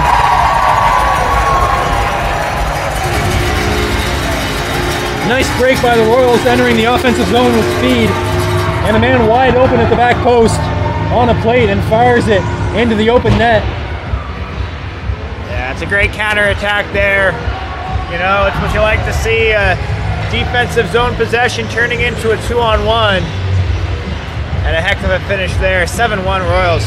Nice break by the Royals, entering the offensive zone with speed, and a man wide open at the back post on a plate and fires it into the open net. Yeah, it's a great counterattack there. You know, it's what you like to see, defensive zone possession turning into a 2-on-1. And a heck of a finish there, 7-1 Royals.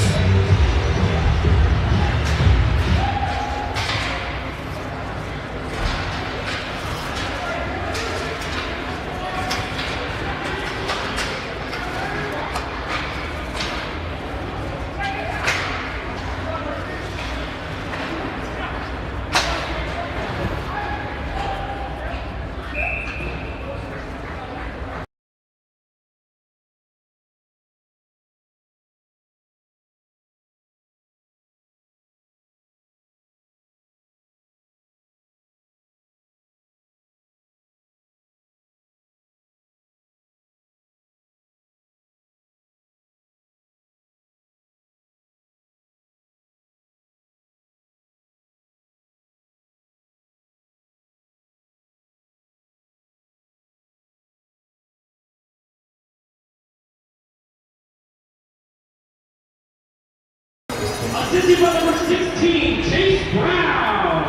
Assisted by number 16, Chase Brown.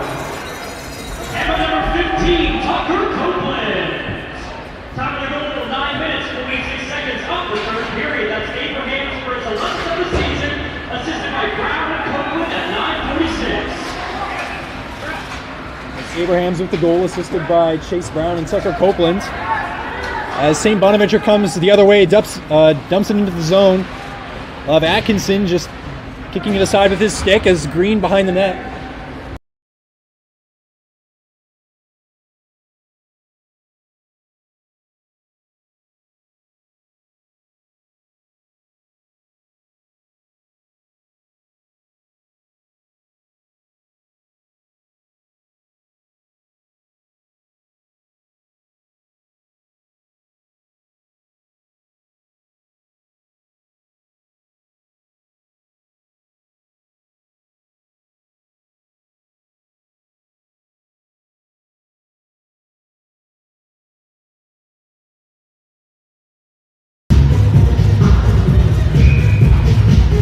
And by number 15, Tucker Copeland. Time to go 9 minutes, 46 seconds of the third period. That's Abrahams for his 11th of the season. Assisted by Brown and Copeland at 9:46. It's Abrahams with the goal, assisted by Chase Brown and Tucker Copeland. As St. Bonaventure comes the other way, dumps it into the zone of Atkinson, just kicking it aside with his stick as Green behind the net.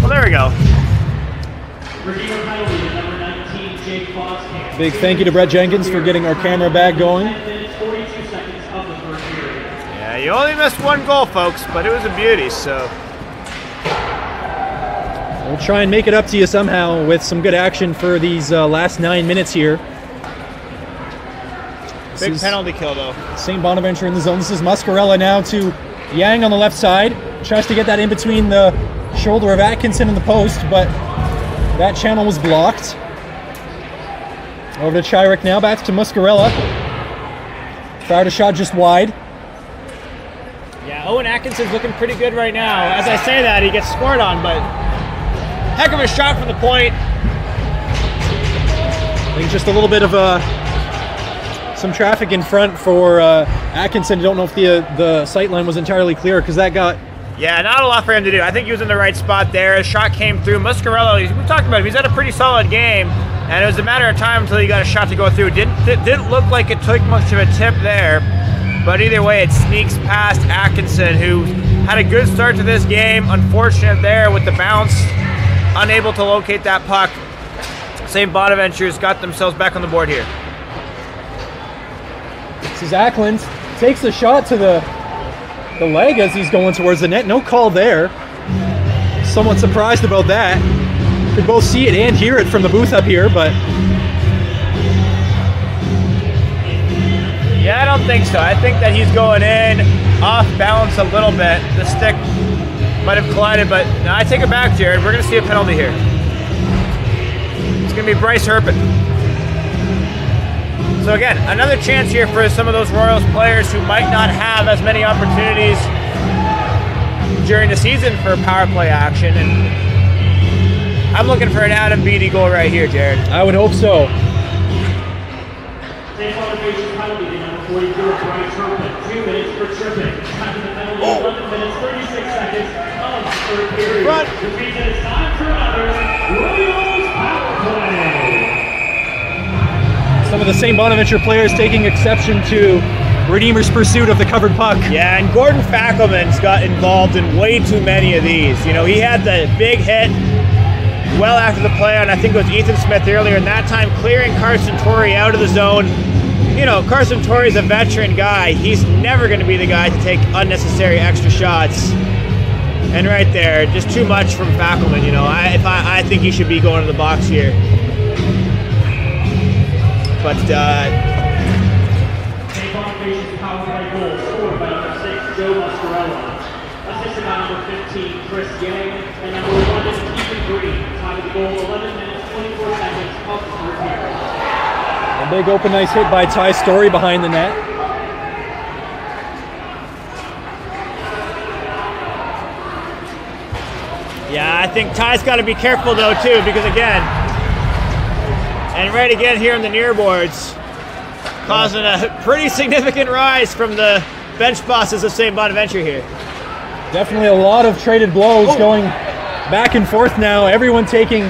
There we go. Big thank you to Brett Jenkins for getting our camera bag going. Yeah, you only missed one goal, folks, but it was a beauty, so. We'll try and make it up to you somehow with some good action for these last 9 minutes here. Big penalty kill, though. St. Bonaventure in the zone. This is Muscarella now to Yang on the left side. Tries to get that in between the shoulder of Atkinson and the post, but that channel was blocked. Over to Chiric now, back to Muscarella. Fired a shot just wide. Yeah, Owen Atkinson's looking pretty good right now. As I say that, he gets scored on, but heck of a shot from the point. I think just a little bit of some traffic in front for Atkinson. I don't know if the sight line was entirely clear because that got. Yeah, not a lot for him to do. I think he was in the right spot there. His shot came through. Muscarella, we talked about him. He's had a pretty solid game, and it was a matter of time until he got a shot to go through. Didn't look like it took much of a tip there, but either way, it sneaks past Atkinson, who had a good start to this game. Unfortunate there with the bounce, unable to locate that puck. St. Bonaventure's got themselves back on the board here. This is Ackland. Takes a shot to the leg as he's going towards the net. No call there. Somewhat surprised about that. Could both see it and hear it from the booth up here, but yeah, I don't think so. I think that he's going in off balance a little bit. The stick might have collided, but no, I take it back, Jared. We're going to see a penalty here. It's going to be Bryce Herpin. So again, another chance here for some of those Royals players who might not have as many opportunities during the season for power play action. And I'm looking for an Adam Beatty goal right here, Jared. I would hope so. Same motivation penalty, number 42, Bryce Herpin. 2 minutes for tripping. Time to the penalty, 11 minutes, 36 seconds of third period. Run. Which means that it's time for another Royals power play. Some of the same Bonaventure players taking exception to Redeemer's pursuit of the covered puck. Yeah, and Gordon Fackelman's got involved in way too many of these. You know, he had the big hit well after the play on, I think it was Ethan Smith earlier, and that time clearing Carson Torrey out of the zone. You know, Carson Torrey's a veteran guy. He's never going to be the guy to take unnecessary extra shots. And right there, just too much from Fackelman, you know. I think he should be going to the box here. But, St. Bonifacio's power play goal scored by number 6, Joe Muscarella. Assisted by number 15, Chris Yang, and number 11, Ethan Green. Time of the goal, 11 minutes, 24 seconds of the third period. A big open ice hit by Ty Story behind the net. yeah, I think Ty's got to be careful, though, too, because, again, and right again here on the near boards, causing a pretty significant rise from the bench bosses of St. Bonaventure here. Definitely a lot of traded blows going back and forth now. Everyone taking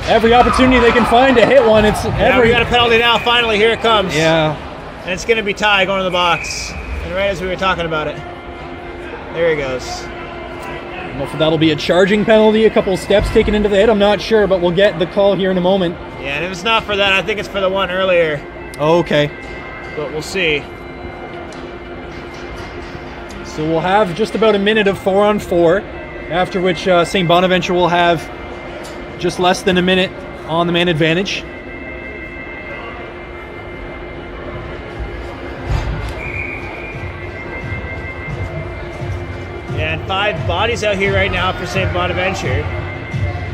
every opportunity they can find to hit one. It's Yeah, we got a penalty now. Finally, here it comes. Yeah. And it's going to be Ty going to the box. And right as we were talking about it, there he goes. I don't know if that'll be a charging penalty, a couple steps taken into the hit. I'm not sure, but we'll get the call here in a moment. Yeah, and if it's not for that, I think it's for the one earlier. Okay. But we'll see. So we'll have just about a minute of 4-on-4, after which St. Bonaventure will have just less than a minute on the man advantage. And 5 bodies out here right now for St. Bonaventure.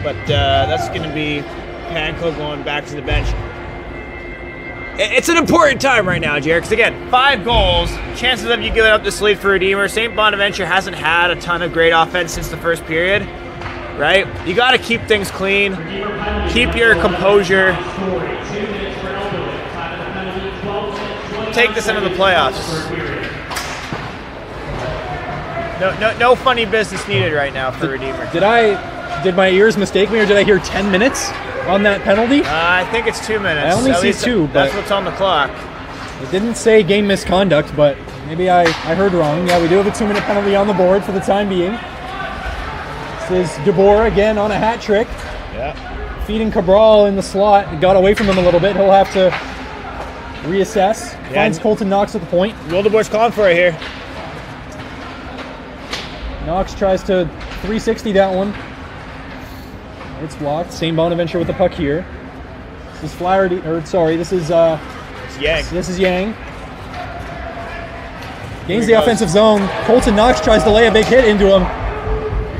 But that's going to be Panko going back to the bench. It's an important time right now, Jared, because again, 5 goals, chances of you giving up this lead for Redeemer. St. Bonaventure hasn't had a ton of great offense since the first period, right? You got to keep things clean, keep your composure, take this into the playoffs. No funny business needed right now for Redeemer. Did my ears mistake me, or did I hear 10 minutes on that penalty? I think it's 2 minutes. I only see 2, but that's what's on the clock. It didn't say game misconduct, but maybe I heard wrong. Yeah, we do have a 2-minute penalty on the board for the time being. This is DeBoer again on a hat trick. Yeah. Feeding Cabral in the slot. It got away from him a little bit. He'll have to reassess. Yeah. Finds Colton Knox at the point. Will DeBoer's calling for it here. Knox tries to 360 that one. It's blocked. St. Bonaventure with the puck here. This is Flaherty, this is It's Yang. This is Yang. Gains the offensive zone. Colton Knox tries to lay a big hit into him.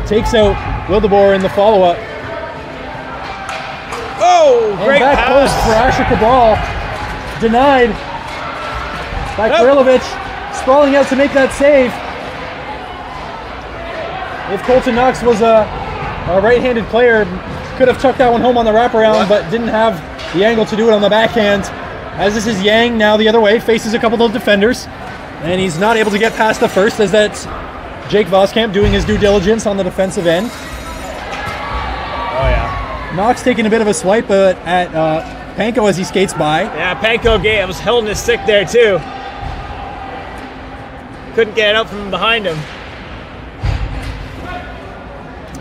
Takes out Wildeboer in the follow-up. Oh, And great back pass. post for Asher Cabral. Denied by Kirilovich. Sprawling out to make that save. If Colton Knox was a right-handed player, could have tucked that one home on the wraparound, but didn't have the angle to do it on the backhand. As this is Yang now the other way, faces a couple of defenders, and he's not able to get past the first, as that's Jake Voskamp doing his due diligence on the defensive end. Oh, yeah. Knox taking a bit of a swipe at Panko as he skates by. Yeah, Panko was holding his stick there, too. Couldn't get it out from behind him.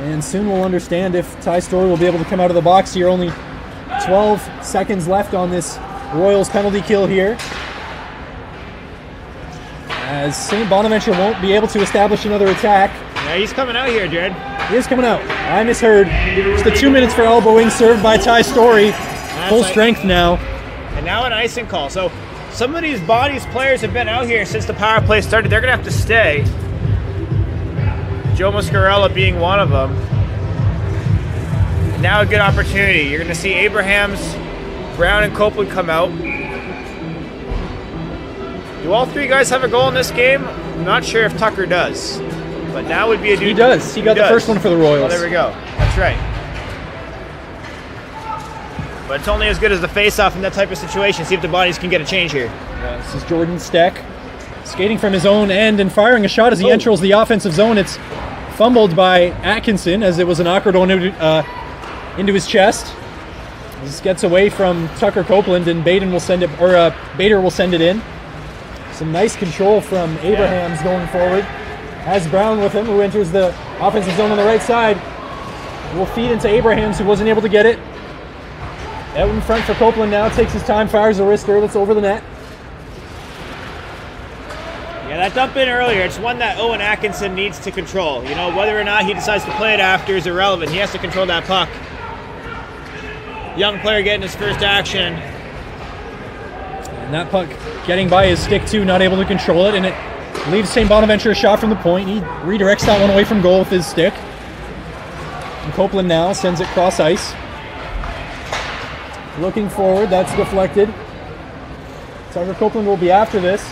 And soon we'll understand if Ty Story will be able to come out of the box here. Only 12 seconds left on this Royals penalty kill here. As St. Bonaventure won't be able to establish another attack. Yeah, he's coming out here, Jared. He is coming out. I misheard. Just the 2 minutes for elbowing served by Ty Story. Full strength now. And now an icing call. So some of these bodies players have been out here since the power play started. They're going to have to stay. Joe Muscarella being one of them. Now a good opportunity. You're going to see Abrahams, Brown, and Copeland come out. Do all three guys have a goal in this game? I'm not sure if Tucker does. But now would be a dude. He does. He got the first one for the Royals. Oh, there we go. That's right. But it's only as good as the face-off in that type of situation. See if the bodies can get a change here. Yeah, this is Jordan Steck skating from his own end and firing a shot as he enters the offensive zone. It's fumbled by Atkinson as it was an awkward one into his chest. This gets away from Tucker Copeland and Bader will send it in. Some nice control from Abrahams going forward. Has Brown with him, who enters the offensive zone on the right side. Will feed into Abrahams, who wasn't able to get it. Out in front for Copeland now, takes his time, fires a wrister that's over the net. Yeah, that dump in earlier, it's one that Owen Atkinson needs to control. You know, whether or not he decides to play it after is irrelevant. He has to control that puck. Young player getting his first action. And that puck getting by his stick too, not able to control it, and it leaves St. Bonaventure a shot from the point. He redirects that one away from goal with his stick. And Copeland now sends it cross ice. Looking forward, that's deflected. Tucker Copeland will be after this.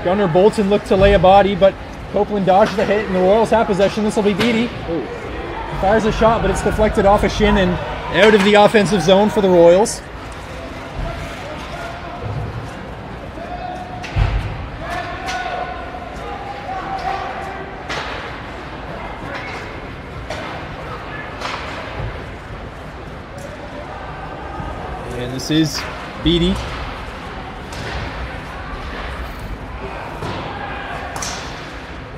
Gunnar Bolton looked to lay a body, but Copeland dodged the hit, and the Royals have possession. This will be Beattie. Fires a shot, but it's deflected off a shin and out of the offensive zone for the Royals. And this is Beattie.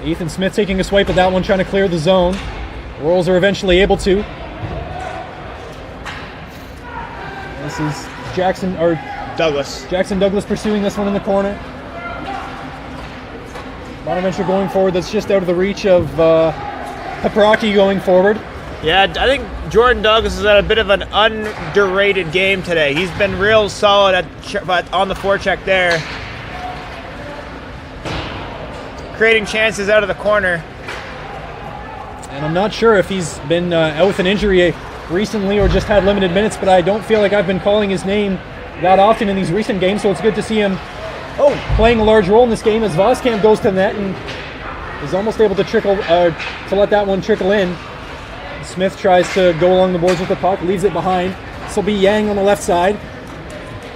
Ethan Smith taking a swipe at that one, trying to clear the zone. The Royals are eventually able to. This is Jackson Douglas pursuing this one in the corner. Bonaventure going forward. That's just out of the reach of Paprocki going forward. Yeah, I think Jordan Douglas has had a bit of an underrated game today. He's been real solid on the forecheck there. Creating chances out of the corner. And I'm not sure if he's been out with an injury recently or just had limited minutes, but I don't feel like I've been calling his name that often in these recent games, so it's good to see him playing a large role in this game as Voskamp goes to the net and is almost able to let that one trickle in. Smith tries to go along the boards with the puck, leaves it behind. This will be Yang on the left side,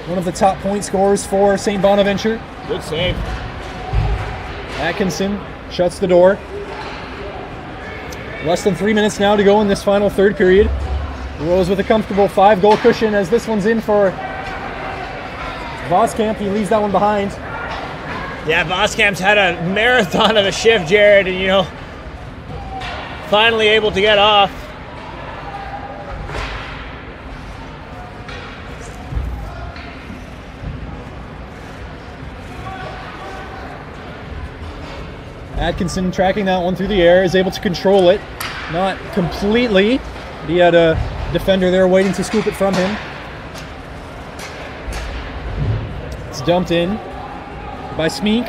one of the top point scorers for St. Bonaventure. Good save. Atkinson shuts the door. Less than 3 minutes now to go in this final third period. Rose with a comfortable 5-goal cushion as this one's in for Voskamp. He leaves that one behind. Yeah, Voskamp's had a marathon of a shift, Jared, and finally able to get off. Atkinson tracking that one through the air, is able to control it. Not completely. He had a defender there waiting to scoop it from him. It's dumped in by Smeek.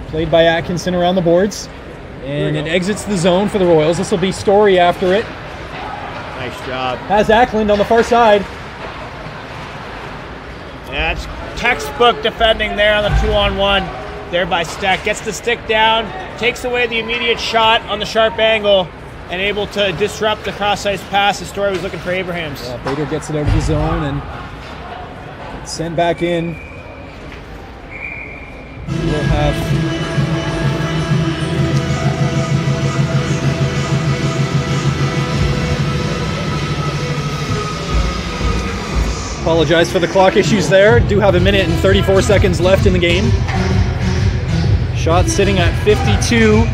Played by Atkinson around the boards. And it exits the zone for the Royals. This will be Story after it. Nice job. Has Ackland on the far side. Yeah, it's textbook defending there on the 2-on-1. There by Steck. Gets the stick down, takes away the immediate shot on the sharp angle, and able to disrupt the cross-ice pass. The Story was looking for Abrahams. Yeah, Bader gets it out of the zone and it's sent back in. We'll have apologize for the clock issues there. Do have 1 minute and 34 seconds left in the game. Shot sitting at 52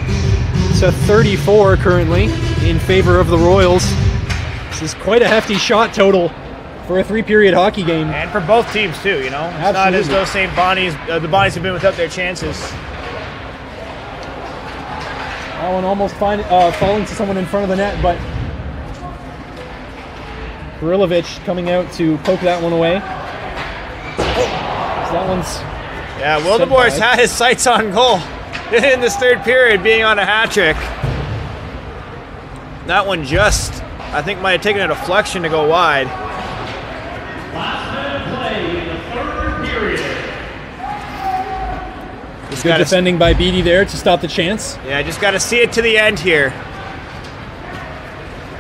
to 34 currently in favor of the Royals. This is quite a hefty shot total for a 3-period hockey game. And for both teams too, It's Absolutely. not as though the Bonnies have been without their chances. That one almost falling to someone in front of the net, but Barilovich coming out to poke that one away. So that one's... Yeah, Wildeboer's had his sights on goal in this third period, being on a hat trick. That one just, I think, might have taken a deflection to go wide. Last minute play in the third period. Good defending by Beatty there to stop the chance. Yeah, just got to see it to the end here.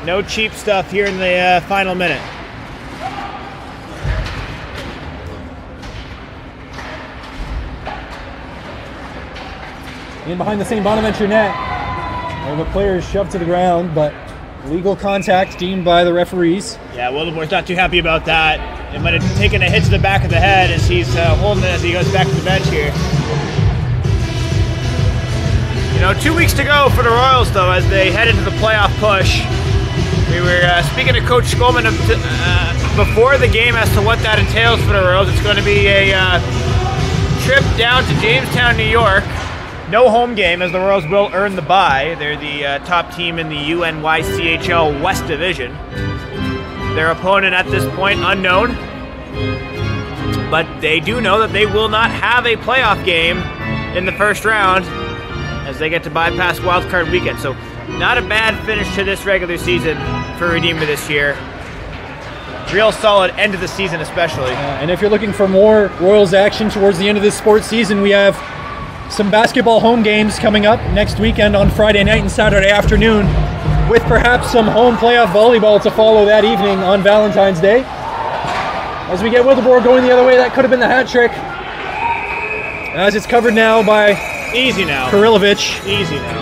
No cheap stuff here in the final minute. In behind the St. Bonaventure net. All the players shoved to the ground, but legal contact deemed by the referees. Yeah, Wildebor's not too happy about that. It might have taken a hit to the back of the head as he's holding it as he goes back to the bench here. 2 weeks to go for the Royals, though, as they head into the playoff push. We were speaking to Coach Skolman before the game as to what that entails for the Royals. It's going to be a trip down to Jamestown, New York. No home game, as the Royals will earn the bye. They're the top team in the UNYCHL West Division. Their opponent at this point, unknown. But they do know that they will not have a playoff game in the first round, as they get to bypass wildcard weekend. So not a bad finish to this regular season for Redeemer this year. Real solid end of the season especially. And if you're looking for more Royals action towards the end of this sports season, we have some basketball home games coming up next weekend on Friday night and Saturday afternoon, with perhaps some home playoff volleyball to follow that evening on Valentine's Day. As we get Wildebor going the other way, that could have been the hat trick. As it's covered now by Easy now. Kurilovich. Easy now.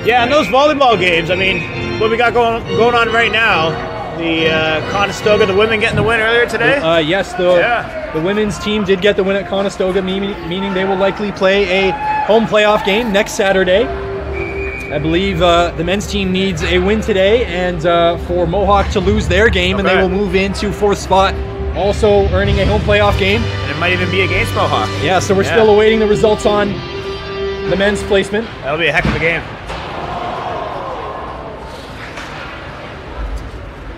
Yeah, and those volleyball games, I mean, what we got going on right now, the Conestoga, the women getting the win earlier today? Yes, the women's team did get the win at Conestoga, meaning they will likely play a home playoff game next Saturday. I believe the men's team needs a win today, and for Mohawk to lose their game, and they will move into fourth spot, also earning a home playoff game. And it might even be against Mohawk. Yeah, so we're still awaiting the results on the men's placement. That'll be a heck of a game.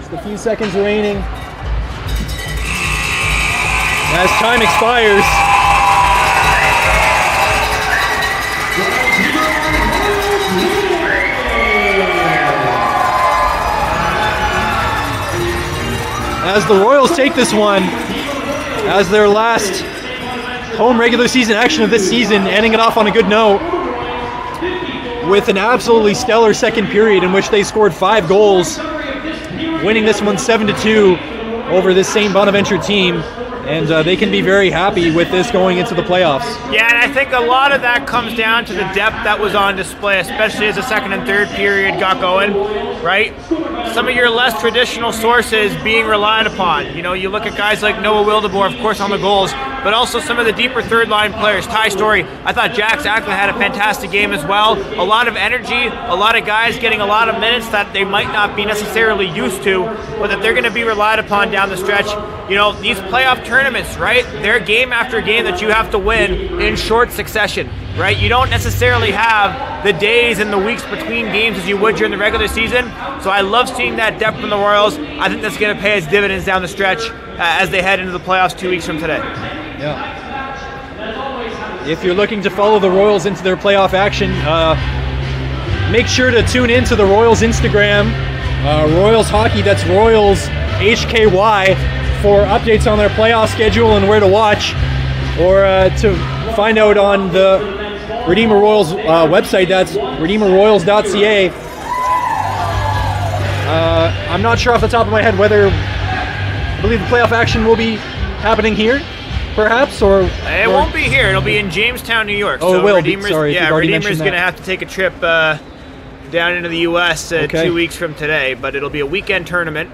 Just a few seconds remaining. As time expires. As the Royals take this one as their last home regular season action of this season, ending it off on a good note with an absolutely stellar second period in which they scored 5 goals, winning this one 7-2 over this St. Bonaventure team. And they can be very happy with this going into the playoffs. Yeah, and I think a lot of that comes down to the depth that was on display, especially as the second and third period got going, right? Some of your less traditional sources being relied upon. You know, you look at guys like Noah Wildebor, of course, on the goals, but also some of the deeper third-line players. Ty Story, I thought Jax Ackland had a fantastic game as well. A lot of energy, a lot of guys getting a lot of minutes that they might not be necessarily used to, but that they're going to be relied upon down the stretch. You know, these playoff tournaments, right? They're game after game that you have to win in short succession, right? You don't necessarily have the days and the weeks between games as you would during the regular season. So I love seeing that depth from the Royals. I think that's going to pay its dividends down the stretch as they head into the playoffs 2 weeks from today. Yeah. If you're looking to follow the Royals into their playoff action, make sure to tune in to the Royals Instagram, Royals Hockey, that's Royals HKY, for updates on their playoff schedule and where to watch, or to find out on the Redeemer Royals website, that's redeemerroyals.ca. I'm not sure off the top of my head whether, I believe the playoff action will be happening here, perhaps, or it won't be here. It'll be in Jamestown, New York. Oh, so it will Redeemer's, be. Sorry, Redeemer's going to have to take a trip down into the U.S. 2 weeks from today, but it'll be a weekend tournament,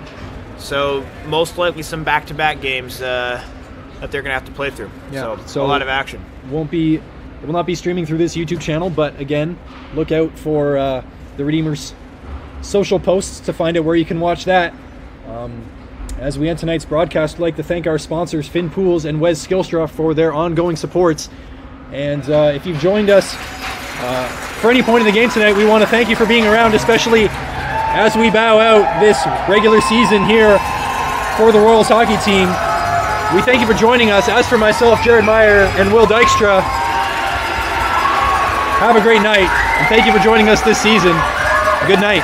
so most likely some back-to-back games that they're going to have to play through. Yeah, so a lot of action. It will not be streaming through this YouTube channel, but again, look out for the Redeemers' social posts to find out where you can watch that. As we end tonight's broadcast, I'd like to thank our sponsors, Finn Pools and Wes Skillstra, for their ongoing supports. And if you've joined us for any point in the game tonight, we want to thank you for being around, especially as we bow out this regular season here for the Royals hockey team. We thank you for joining us. As for myself, Jared Meyer, and Will Dykstra, have a great night, and thank you for joining us this season. Good night.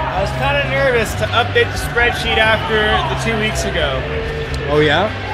I was kind of nervous to update the spreadsheet after the 2 weeks ago. Oh, yeah?